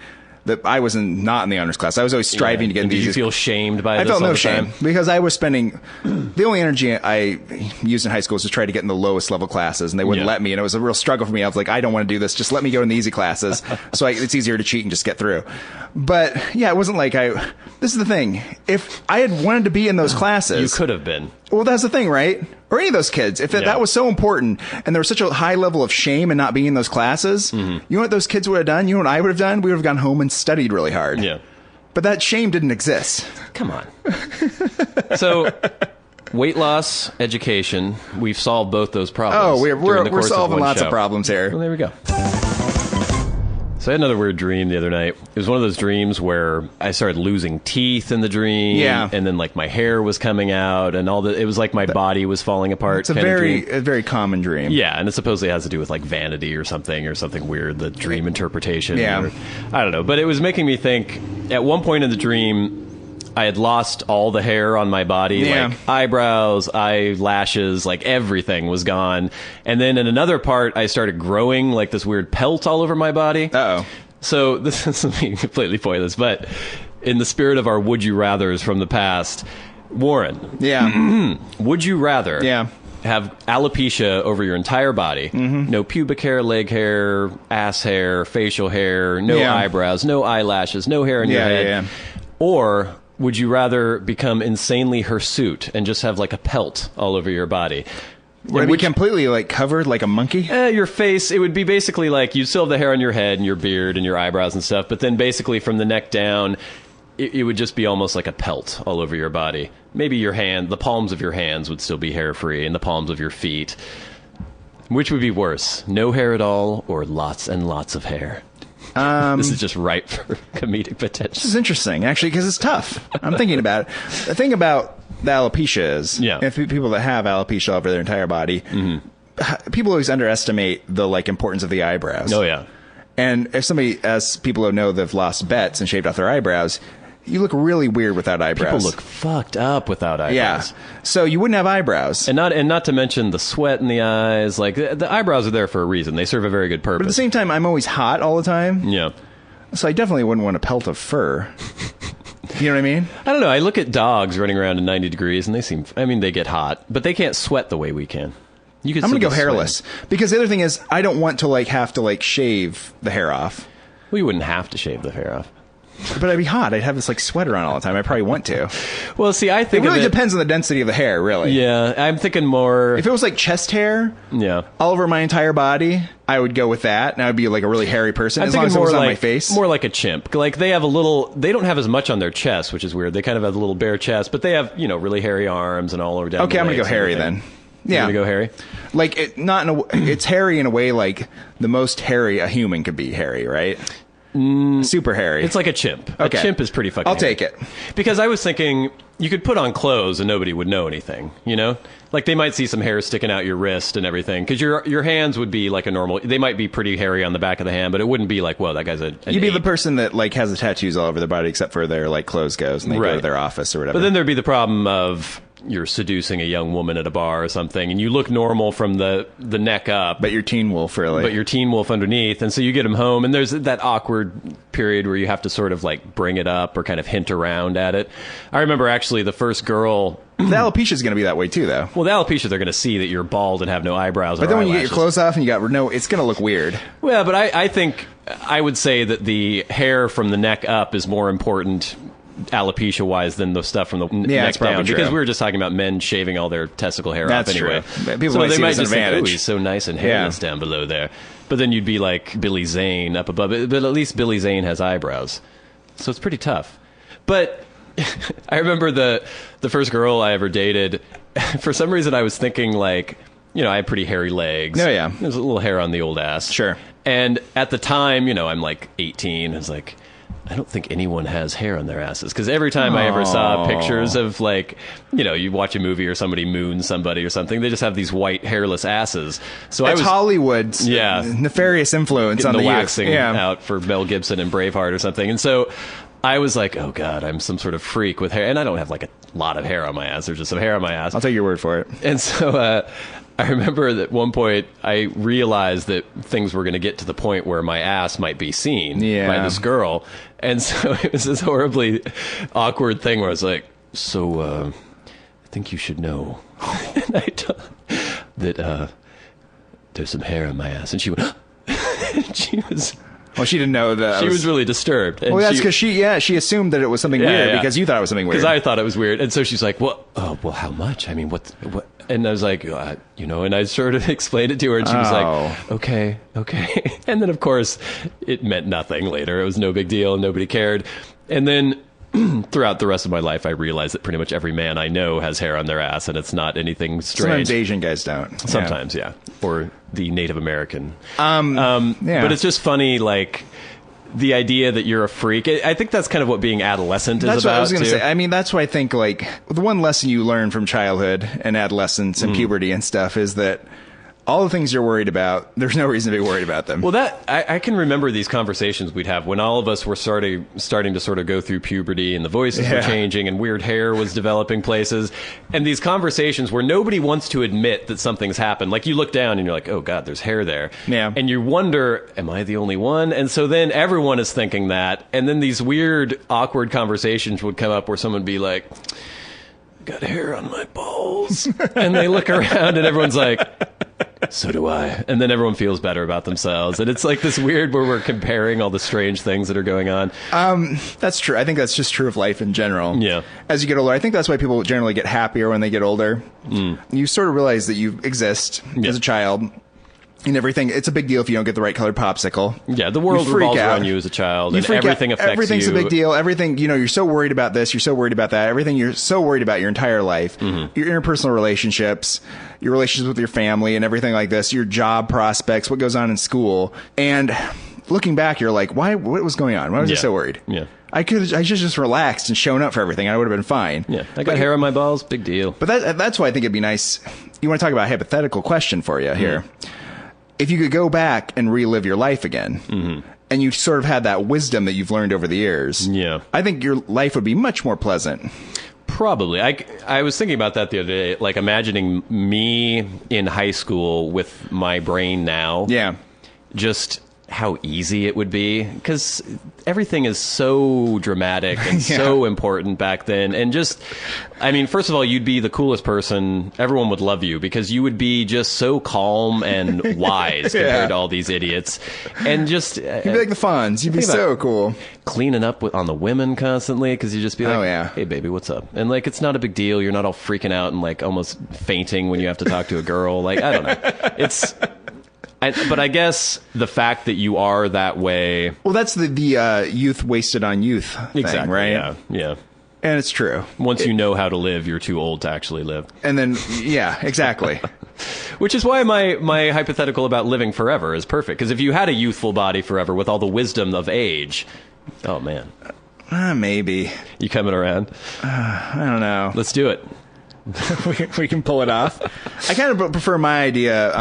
that. I was not in the honors class. I was always striving to get in these. Did you feel shamed by this? I felt no all the shame time? because I was spending the only energy I used in high school was to try to get in the lowest level classes, and they wouldn't let me. And it was a real struggle for me. I was like, I don't want to do this. Just let me go in the easy classes, so it's easier to cheat and just get through. But yeah, it wasn't like this is the thing. If I had wanted to be in those classes, you could have been. Well, that's the thing, right? Or any of those kids. If that was so important and there was such a high level of shame in not being in those classes, you know what those kids would have done? You know what I would have done? We would have gone home and studied really hard. Yeah. But that shame didn't exist. Come on. So, weight loss, education, we've solved both those problems. Oh, we're solving lots of problems here. Well, there we go. So I had another weird dream the other night. It was one of those dreams where I started losing teeth in the dream. Yeah. And then, like, my hair was coming out and it was like my body was falling apart. It's a very common dream. Yeah, and it supposedly has to do with, like, vanity or something weird, the dream interpretation. Yeah. Or, I don't know. But it was making me think, at one point in the dream, I had lost all the hair on my body, like eyebrows, eyelashes, like everything was gone. And then in another part, I started growing like this weird pelt all over my body. Uh-oh. So this is completely pointless, but in the spirit of our would you rathers from the past, Warren. Yeah. Would you rather have alopecia over your entire body, no pubic hair, leg hair, ass hair, facial hair, no eyebrows, no eyelashes, no hair in your head, or would you rather become insanely hirsute and just have like a pelt all over your body? Would it be completely like covered like a monkey? Your face, it would be basically like you'd still have the hair on your head and your beard and your eyebrows and stuff, but then basically from the neck down, it would just be almost like a pelt all over your body. Maybe your hand, the palms of your hands would still be hair-free, and the palms of your feet. Which would be worse, no hair at all or lots and lots of hair? This is just ripe for comedic potential. This is interesting, actually, because it's tough. I'm thinking about it. The thing about the alopecia is, if people that have alopecia over their entire body, people always underestimate the importance of the eyebrows. Oh, yeah. And if somebody, as people who know they've lost bets and shaved off their eyebrows, you look really weird without eyebrows. People look fucked up without eyebrows. Yeah. So you wouldn't have eyebrows. And not to mention the sweat in the eyes. Like, the eyebrows are there for a reason. They serve a very good purpose. But at the same time, I'm always hot all the time. Yeah. So I definitely wouldn't want a pelt of fur. You know what I mean? I don't know. I look at dogs running around in 90 degrees, and they get hot. But they can't sweat the way we can. I'm going to go hairless. Because the other thing is, I don't want to have to shave the hair off. Well, you wouldn't have to shave the hair off. But I'd be hot. I'd have this like sweater on all the time. I probably want to. Well, see, I It think really of it, depends on the density of the hair, really. Yeah, I'm thinking more. If it was like chest hair, Yeah. all over my entire body, I would go with that, and I would be like a really hairy person I'm as long as it thinking was more on like my face. more like a chimp. Like they don't have as much on their chest, which is weird. They kind of have a little bare chest, but they have really hairy arms and all over down. Okay, the I'm gonna go legs and hairy everything. then. You're Yeah, gonna go hairy. like not in a, it's hairy in a way like the most hairy a human could be hairy, right? Super hairy. It's like a chimp. Okay. A chimp is pretty fucking. I'll hairy. take it. Because I was thinking you could put on clothes and nobody would know anything. Like they might see some hair sticking out your wrist and everything. Because your hands would be like a normal. They might be pretty hairy on the back of the hand, but it wouldn't be like, whoa, that guy's an You'd be the ape. person that like has the tattoos all over their body except for their like clothes goes and they go Right. to their office or whatever. But then there'd be the problem of you're seducing a young woman at a bar or something, and you look normal from the neck up, but you're Teen Wolf, really. but you're Teen Wolf underneath, and so you get him home, and there's that awkward period where you have to sort of like bring it up or kind of hint around at it. I remember actually the first girl. The alopecia is going to be that way too, though. Well, the alopecia, they're going to see that you're bald and have no eyebrows. But or then when you get eyelashes. your clothes off and you got no, it's going to look weird. Well, but I think I would say that the hair from the neck up is more important alopecia wise than the stuff from the neck that's probably down, true. because we were just talking about men shaving all their testicle hair That's off anyway. true. People so might they see it might as an just think, advantage. oh, he's so nice and hairless down below there. But then you'd be like Billy Zane up above it. But at least Billy Zane has eyebrows, so it's pretty tough. But I remember the first girl I ever dated. For some reason, I was thinking like, I had pretty hairy legs. Oh, yeah. There's a little hair on the old ass. Sure. And at the time, I'm like 18. I was like, I don't think anyone has hair on their asses. Because every time I ever saw pictures of like, you watch a movie or somebody moons somebody or something, they just have these white hairless asses. So I It's was Hollywood's Yeah. nefarious influence on getting the the youth. waxing out for Mel Gibson and Braveheart or something. And so I was like, oh God, I'm some sort of freak with hair. And I don't have like a lot of hair on my ass. There's just some hair on my ass. I'll take your word for it. And so I remember that at one point I realized that things were going to get to the point where my ass might be seen by this girl. And so it was this horribly awkward thing where I was like, so I think you should know and I told that there's some hair on my ass. And she went, she was... Well, she didn't know that. She was really disturbed. And Well, that's because she assumed that it was something weird because you thought it was something weird. Because I thought it was weird. And so she's like, well, how much? I mean, what? And I was like, and I sort of explained it to her, and she was like, okay. And then, of course, it meant nothing later. It was no big deal, and nobody cared. And then throughout the rest of my life, I realized that pretty much every man I know has hair on their ass, and it's not anything strange. Sometimes Asian guys don't. Sometimes, yeah. Or the Native American. Yeah. But it's just funny, like, the idea that you're a freak. I think that's kind of what being adolescent is That's about, what I was going to too. say. I mean, that's why I think, like, the one lesson you learn from childhood and adolescence and puberty and stuff is that all the things you're worried about, there's no reason to be worried about them. Well, I can remember these conversations we'd have when all of us were starting to sort of go through puberty and the voices were changing and weird hair was developing places. And these conversations where nobody wants to admit that something's happened. Like you look down and you're like, oh God, there's hair there. Yeah. And you wonder, am I the only one? And so then everyone is thinking that. And then these weird, awkward conversations would come up where someone would be like, got hair on my balls. And they look around and everyone's like, so do I. And then everyone feels better about themselves. And it's like this weird where we're comparing all the strange things that are going on. That's true. I think that's just true of life in general. Yeah. As you get older, I think that's why people generally get happier when they get older. You sort of realize that you exist as a child and everything. It's a big deal if you don't get the right colored popsicle. Yeah, the world You freak revolves out. around you as a child, You and freak out. everything affects Everything's you. a big deal. Everything, you're so worried about this, you're so worried about that. Everything you're so worried about your entire life. Your interpersonal relationships, your relationships with your family and everything like this, your job prospects, what goes on in school. And looking back, you're like, what was going on? Why was I so worried? Yeah. I should have just relaxed and shown up for everything. I would have been fine. Yeah, I got hair on my balls, big deal. But that's why I think it'd be nice. You want to talk about a hypothetical question for you here. If you could go back and relive your life again, and you sort of had that wisdom that you've learned over the years, I think your life would be much more pleasant. Probably. I was thinking about that the other day, like imagining me in high school with my brain now. Yeah. Just how easy it would be, because everything is so dramatic and so important back then. And just, I mean, first of all, you'd be the coolest person. Everyone would love you because you would be just so calm and wise compared to all these idiots. And just... You'd be like the Fonz. You'd be so cool. Cleaning up on the women constantly, because you'd just be like, oh, yeah. hey, baby, what's up? And, like, it's not a big deal. You're not all freaking out and, like, almost fainting when you have to talk to a girl. Like, I don't know. It's... but I guess the fact that you are that way... Well, that's the youth wasted on youth thing, exactly, right? Yeah. And it's true. Once you know how to live, you're too old to actually live. And then, yeah, exactly. Which is why my hypothetical about living forever is perfect. Because if you had a youthful body forever with all the wisdom of age... Oh, man. Maybe. You coming around? I don't know. Let's do it. we can pull it off. I kind of prefer my idea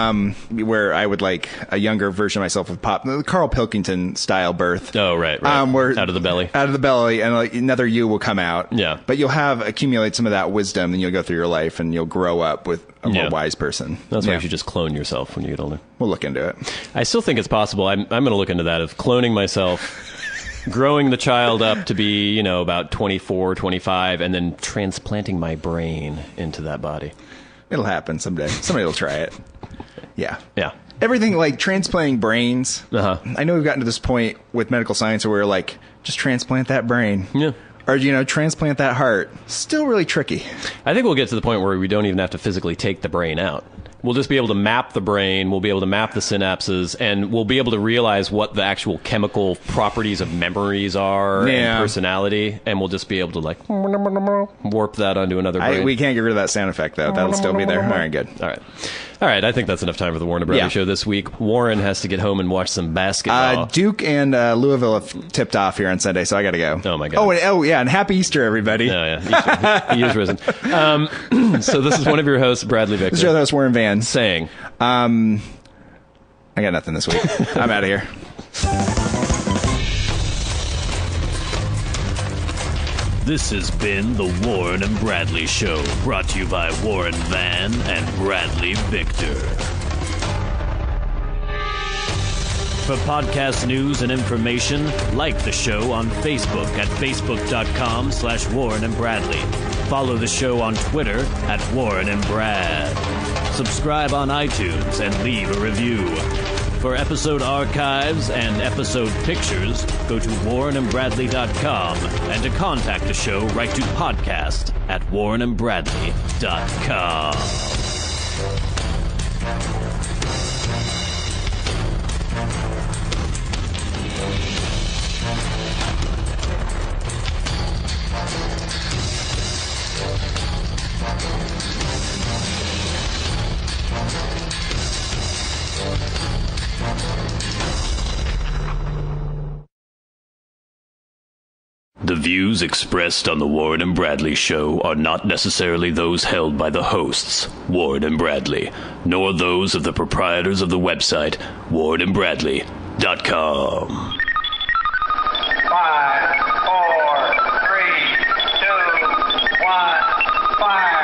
where I would like a younger version of myself with the Carl Pilkington style birth. Oh, right. Where out of the belly. Out of the belly, and like another you will come out. Yeah. But you'll accumulate some of that wisdom, and you'll go through your life, and you'll grow up with a more wise person. That's why you should just clone yourself when you get older. We'll look into it. I still think it's possible. I'm going to look into that, of cloning myself... growing the child up to be, about 24, 25, and then transplanting my brain into that body. It'll happen someday. Somebody will try it. Yeah. Yeah. Everything like transplanting brains. I know we've gotten to this point with medical science where we're like, just transplant that brain. Yeah. Or, transplant that heart. Still really tricky. I think we'll get to the point where we don't even have to physically take the brain out. We'll just be able to map the brain, we'll be able to map the synapses, and we'll be able to realize what the actual chemical properties of memories are and personality, and we'll just be able to, like, warp that onto another brain. We can't get rid of that sound effect, though. That'll still be there. All right, good. All right, I think that's enough time for the Warren and Bradley Show this week. Warren has to get home and watch some basketball. Duke and Louisville have tipped off here on Sunday, so I got to go. Oh, my God. And happy Easter, everybody. Oh, yeah. He is risen. So this is one of your hosts, Bradley Victor. This is your host, Warren Van. Saying... I got nothing this week. I'm out of here. This has been the Warren and Bradley Show, brought to you by Warren Van and Bradley Victor. For podcast news and information, like the show on Facebook at facebook.com/Warren and Bradley. Follow the show on Twitter at Warren and Brad. Subscribe on iTunes and leave a review. For episode archives and episode pictures, go to warrenandbradley.com, and to contact the show, write to podcast at warrenandbradley.com. The views expressed on the Warren and Bradley Show are not necessarily those held by the hosts, Warren and Bradley, nor those of the proprietors of the website, warrenandbradley.com. 5, 4, 3, 2, 1, fire!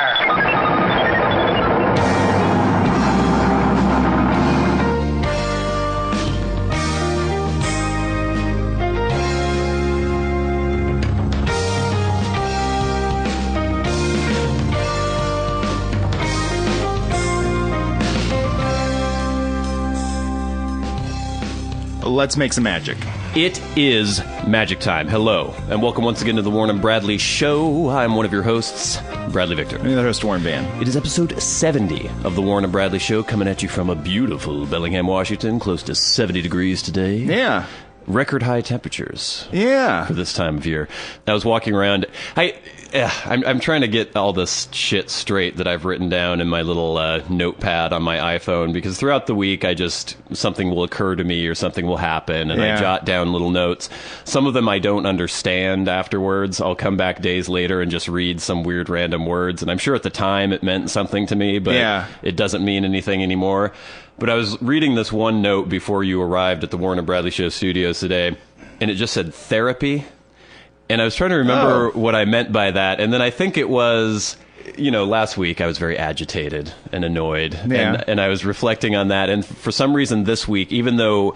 Let's make some magic. It is magic time. Hello, and welcome once again to the Warren and Bradley Show. I'm one of your hosts, Bradley Victor. I'm the host, Warren Van. It is episode 70 of the Warren and Bradley Show, coming at you from a beautiful Bellingham, Washington, close to 70 degrees today. Yeah. Record high temperatures. Yeah. For this time of year. I was walking around. I'm trying to get all this shit straight that I've written down in my little notepad on my iPhone, because throughout the week something will occur to me or something will happen, and I jot down little notes. Some of them I don't understand afterwards. I'll come back days later and just read some weird random words, and I'm sure at the time it meant something to me, but it doesn't mean anything anymore. But I was reading this one note before you arrived at the Warren and Bradley Show studios today, and it just said therapy. And I was trying to remember what I meant by that. And then I think it was, last week I was very agitated and annoyed. Yeah. And I was reflecting on that. And for some reason this week, even though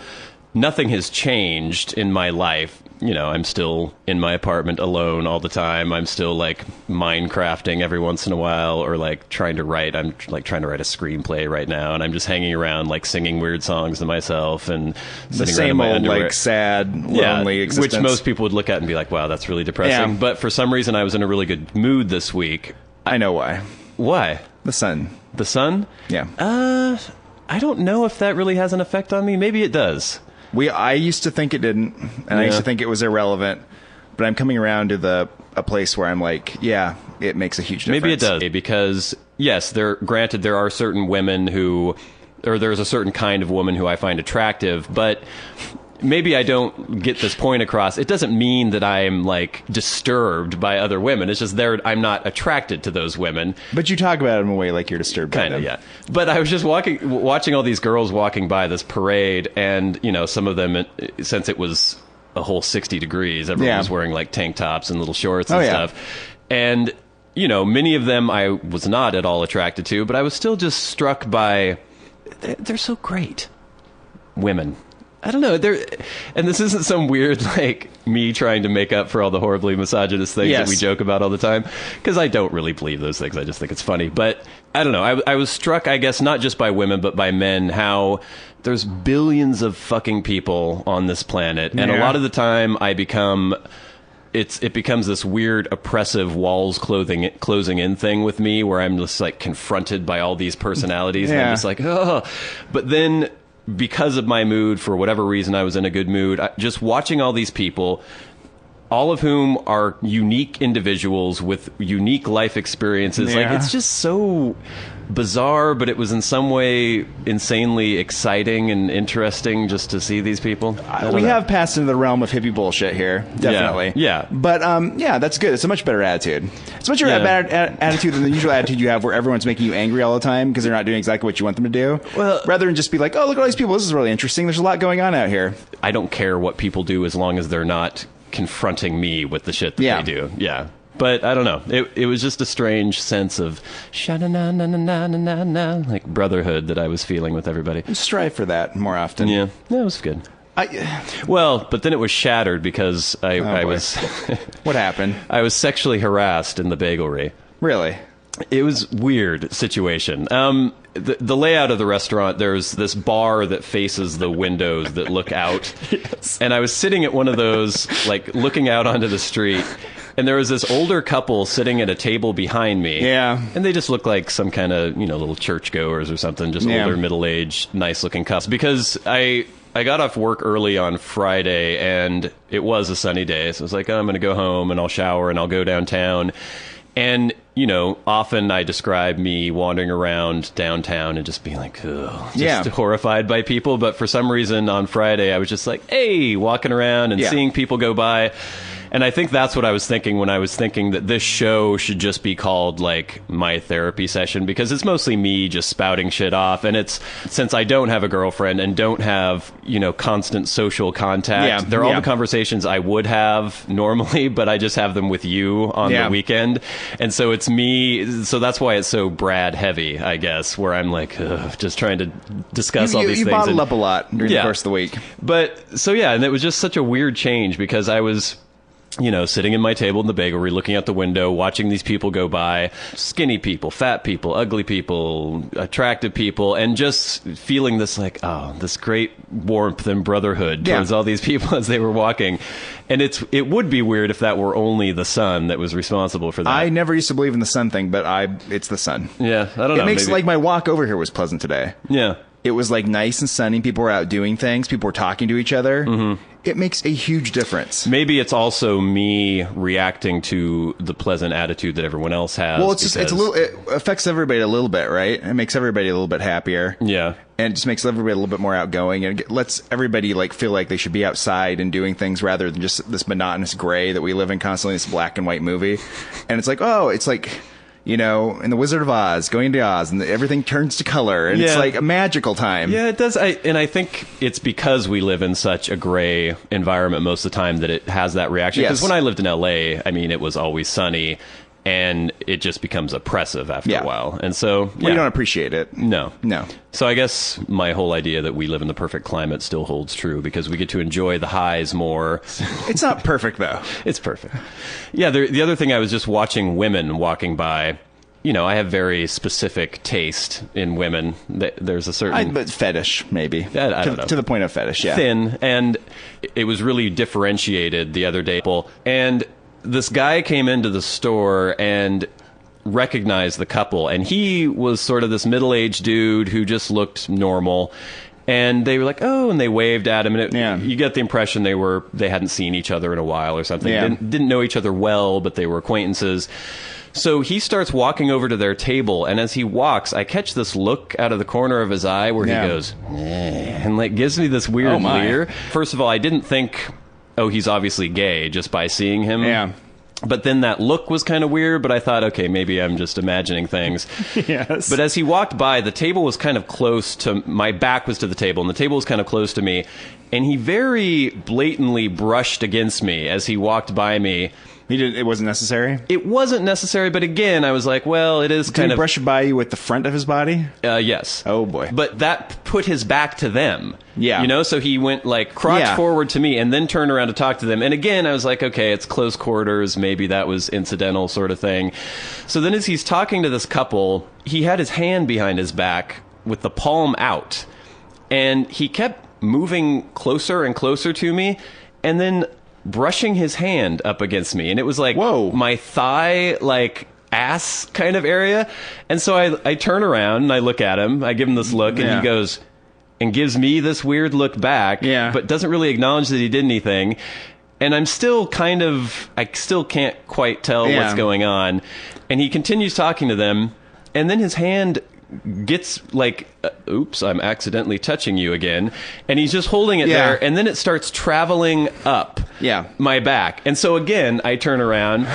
nothing has changed in my life. You know, I'm still in my apartment alone all the time. I'm still like Minecrafting every once in a while, or like trying to write. I'm like trying to write a screenplay right now, and I'm just hanging around like singing weird songs to myself and The sitting around in same my old, underwear. like, sad, lonely existence. Which most people would look at and be like, wow, that's really depressing. Yeah. But for some reason, I was in a really good mood this week. I know why. Why? The sun. The sun? Yeah. I don't know if that really has an effect on me. Maybe it does. I used to think it didn't, and I used Yeah. to think it was irrelevant, but I'm coming around to a place where I'm like, yeah, it makes a huge difference. Maybe it does, because yes, granted there are certain women there's a certain kind of woman who I find attractive, but maybe I don't get this point across. It doesn't mean that I'm like disturbed by other women. It's just I'm not attracted to those women. But you talk about it in a way like you're disturbed by Kind of, them. yeah. But I was just watching all these girls walking by this parade, and you know, some of them, since it was a whole 60 degrees, everyone was wearing like tank tops and little shorts and stuff. And you know, many of them I was not at all attracted to, but I was still just struck by they're so great. Women. I don't know. And this isn't some weird, like, me trying to make up for all the horribly misogynist things that we joke about all the time, because I don't really believe those things. I just think it's funny. But I don't know. I was struck, I guess, not just by women, but by men, how there's billions of fucking people on this planet. And a lot of the time it becomes this weird, oppressive walls closing in thing with me, where I'm just, like, confronted by all these personalities. And I'm just like, oh. But then, because of my mood, for whatever reason, I was in a good mood. Just watching all these people, all of whom are unique individuals with unique life experiences. Like, it's just so bizarre, but it was in some way insanely exciting and interesting just to see these people. We have passed into the realm of hippie bullshit here, definitely. Yeah. But that's good. It's a much better attitude. It's a much better attitude than the usual attitude you have, where everyone's making you angry all the time because they're not doing exactly what you want them to do. Well, rather than just be like, oh, look at all these people. This is really interesting. There's a lot going on out here. I don't care what people do as long as they're not confronting me with the shit that they do. Yeah. But I don't know. It was just a strange sense of sha-na-na-na-na-na-na-na, like brotherhood that I was feeling with everybody. Strive for that more often. Yeah, that was good. Well, but then it was shattered because I was... What happened? I was sexually harassed in the bagelry. Really? It was weird situation. The layout of the restaurant, there's this bar that faces the windows that look out. Yes. And I was sitting at one of those, like, looking out onto the street, and there was this older couple sitting at a table behind me. Yeah. And they just looked like some kind of, little churchgoers or something, just older, middle-aged, nice-looking couples. Because I got off work early on Friday, and it was a sunny day, so I was like, I'm going to go home, and I'll shower, and I'll go downtown. And, often I describe me wandering around downtown and just being like, ugh, just horrified by people. But for some reason on Friday, I was just like, hey, walking around and seeing people go by. And I think that's what I was thinking when I was thinking that this show should just be called, like, my therapy session, because it's mostly me just spouting shit off. And it's, since I don't have a girlfriend and don't have, constant social contact, they're all the conversations I would have normally, but I just have them with you on the weekend. And so it's me. So that's why it's so Brad heavy, I guess, where I'm like, just trying to discuss all these things. You bottled up a lot during the course of the week. But so, and it was just such a weird change, because I was, sitting in my table in the bagelry, looking out the window, watching these people go by, skinny people, fat people, ugly people, attractive people, and just feeling this, like, this great warmth and brotherhood towards all these people as they were walking. And it would be weird if that were only the sun that was responsible for that. I never used to believe in the sun thing, but it's the sun. Yeah, I don't know. It makes, like, my walk over here was pleasant today. Yeah. It was, like, nice and sunny. People were out doing things. People were talking to each other. Mm-hmm. It makes a huge difference. Maybe it's also me reacting to the pleasant attitude that everyone else has. Well, it affects everybody a little bit, right? It makes everybody a little bit happier. Yeah. And it just makes everybody a little bit more outgoing, and it lets everybody, like, feel like they should be outside and doing things rather than just this monotonous gray that we live in constantly, this black and white movie. And it's like, in the Wizard of Oz, going to Oz, and everything turns to color, and it's like a magical time. Yeah, it does. I think it's because we live in such a gray environment most of the time that it has that reaction. Because when I lived in LA, I mean, it was always sunny, and it just becomes oppressive after Yeah. a while. And so We don't appreciate it. No. No. So I guess my whole idea that we live in the perfect climate still holds true because we get to enjoy the highs more. It's not perfect, though. It's perfect. Yeah, the other thing, I was just watching women walking by. You know, I have very specific taste in women. There's a certain... But fetish, maybe. I don't know. To the point of fetish, yeah. Thin, and it was really differentiated the other day. And this guy came into the store and recognized the couple, and he was sort of this middle-aged dude who just looked normal. And they were like, oh, and they waved at him, and you get the impression they hadn't seen each other in a while or something. Yeah. Didn't know each other well, but they were acquaintances. So he starts walking over to their table, and as he walks, I catch this look out of the corner of his eye where he goes, and like gives me this weird leer. First of all, I didn't think, oh, he's obviously gay just by seeing him. Yeah. But then that look was kind of weird, but I thought, okay, maybe I'm just imagining things. Yes. But as he walked by, the table was kind of close to, my back was to the table, and the table was kind of close to me, and he very blatantly brushed against me as he walked by me. It wasn't necessary? It wasn't necessary, but again, I was like, well, it is Did kind he of... brush by you with the front of his body? Yes. Oh, boy. But that put his back to them. Yeah. You know, so he went like crotch forward to me and then turned around to talk to them. And again, I was like, okay, it's close quarters. Maybe that was incidental sort of thing. So then as he's talking to this couple, he had his hand behind his back with the palm out. And he kept moving closer and closer to me. And then brushing his hand up against me, and it was like my thigh, like ass kind of area. And so I turn around and I look at him, I give him this look, and he goes and gives me this weird look back, but doesn't really acknowledge that he did anything. And I'm still I still can't quite tell what's going on. And he continues talking to them, and then his hand gets like, oops, I'm accidentally touching you again. And he's just holding it there, and then it starts traveling up my back. And so again, I turn around,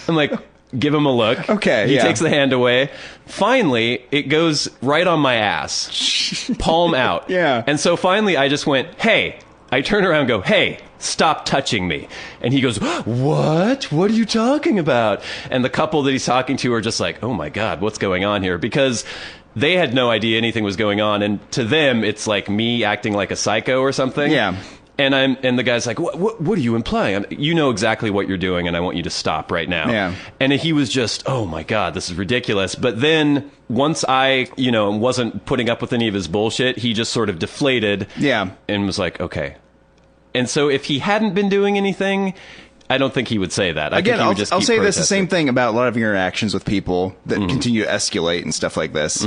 I'm like, give him a look. Okay, he takes the hand away. Finally, it goes right on my ass, palm out. And so finally, I just went, hey. I turn around and go, hey, stop touching me. And he goes, what? What are you talking about? And the couple that he's talking to are just like, oh my God, what's going on here? Because they had no idea anything was going on. And to them, it's like me acting like a psycho or something. Yeah. And the guy's like, what are you implying? You know exactly what you're doing, and I want you to stop right now. Yeah. And he was just, oh my God, this is ridiculous. But then once I, wasn't putting up with any of his bullshit, he just sort of deflated. Yeah. And was like, okay. And so if he hadn't been doing anything, I don't think he would say that. Again, I'll say this the same thing. thing about a lot of your interactions with people that continue to escalate and stuff like this.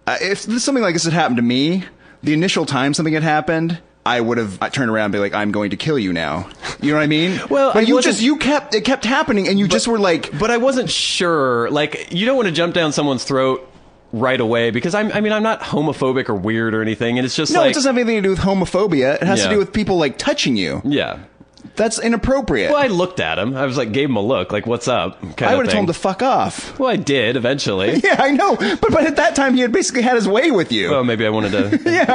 If something like this had happened to me, the initial time something had happened, I would have turned around and be like, I'm going to kill you now. You know what I mean? Well, but it kept happening, and you just were like... But I wasn't sure. Like, you don't want to jump down someone's throat right away, because I'm not homophobic or weird or anything, and it's just it doesn't have anything to do with homophobia. It has to do with people, like, touching you. Yeah. That's inappropriate. Well, I looked at him. I was like, gave him a look, like, what's up? I would have told him to fuck off. Well, I did, eventually. Yeah, I know. But at that time, he had basically had his way with you. Well, maybe I wanted a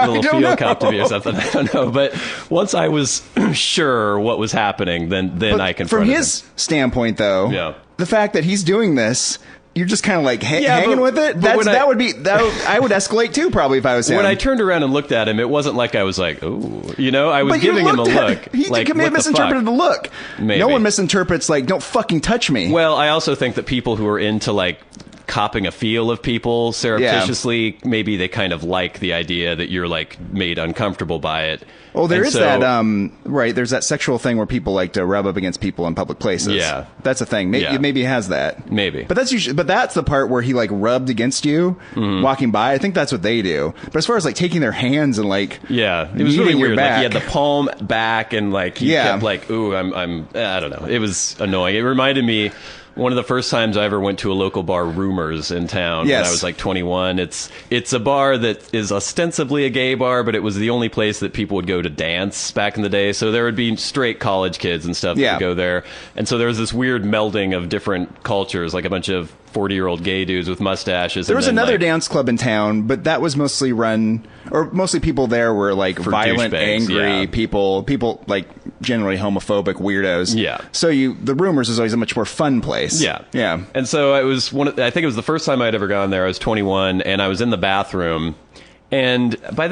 little feel cop to me or something. I don't know. But once I was sure what was happening, then I confronted From him. his standpoint, though, the fact that he's doing this... You're just kind of like hanging with it. I would escalate too, probably, if I was him. When I turned around and looked at him, it wasn't like I was like, "Oh," I was giving him a look. He like, may have misinterpreted the look. Maybe. No one misinterprets like, "Don't fucking touch me." Well, I also think that people who are into like copping a feel of people surreptitiously, maybe they kind of like the idea that you're like made uncomfortable by it. Oh, there's that sexual thing where people like to rub up against people in public places. Yeah. That's a thing. Maybe he has that. Maybe. But that's the part where he like rubbed against you walking by. I think that's what they do. But as far as like taking their hands and like it was really weird. Like he had the palm back and like he kept like, ooh, I don't know. It was annoying. It reminded me one of the first times I ever went to a local bar, Rumors, in town, when I was like 21. It's a bar that is ostensibly a gay bar, but it was the only place that people would go to dance back in the day. So there would be straight college kids and stuff that would go there. And so there was this weird melding of different cultures, like a bunch of 40-year-old gay dudes with mustaches. There was another dance club in town, but that was mostly mostly people there were like violent, angry people like generally homophobic weirdos. Yeah. So the Rumors is always a much more fun place. Yeah. Yeah. And so I think it was the first time I'd ever gone there. I was 21, and I was in the bathroom, and by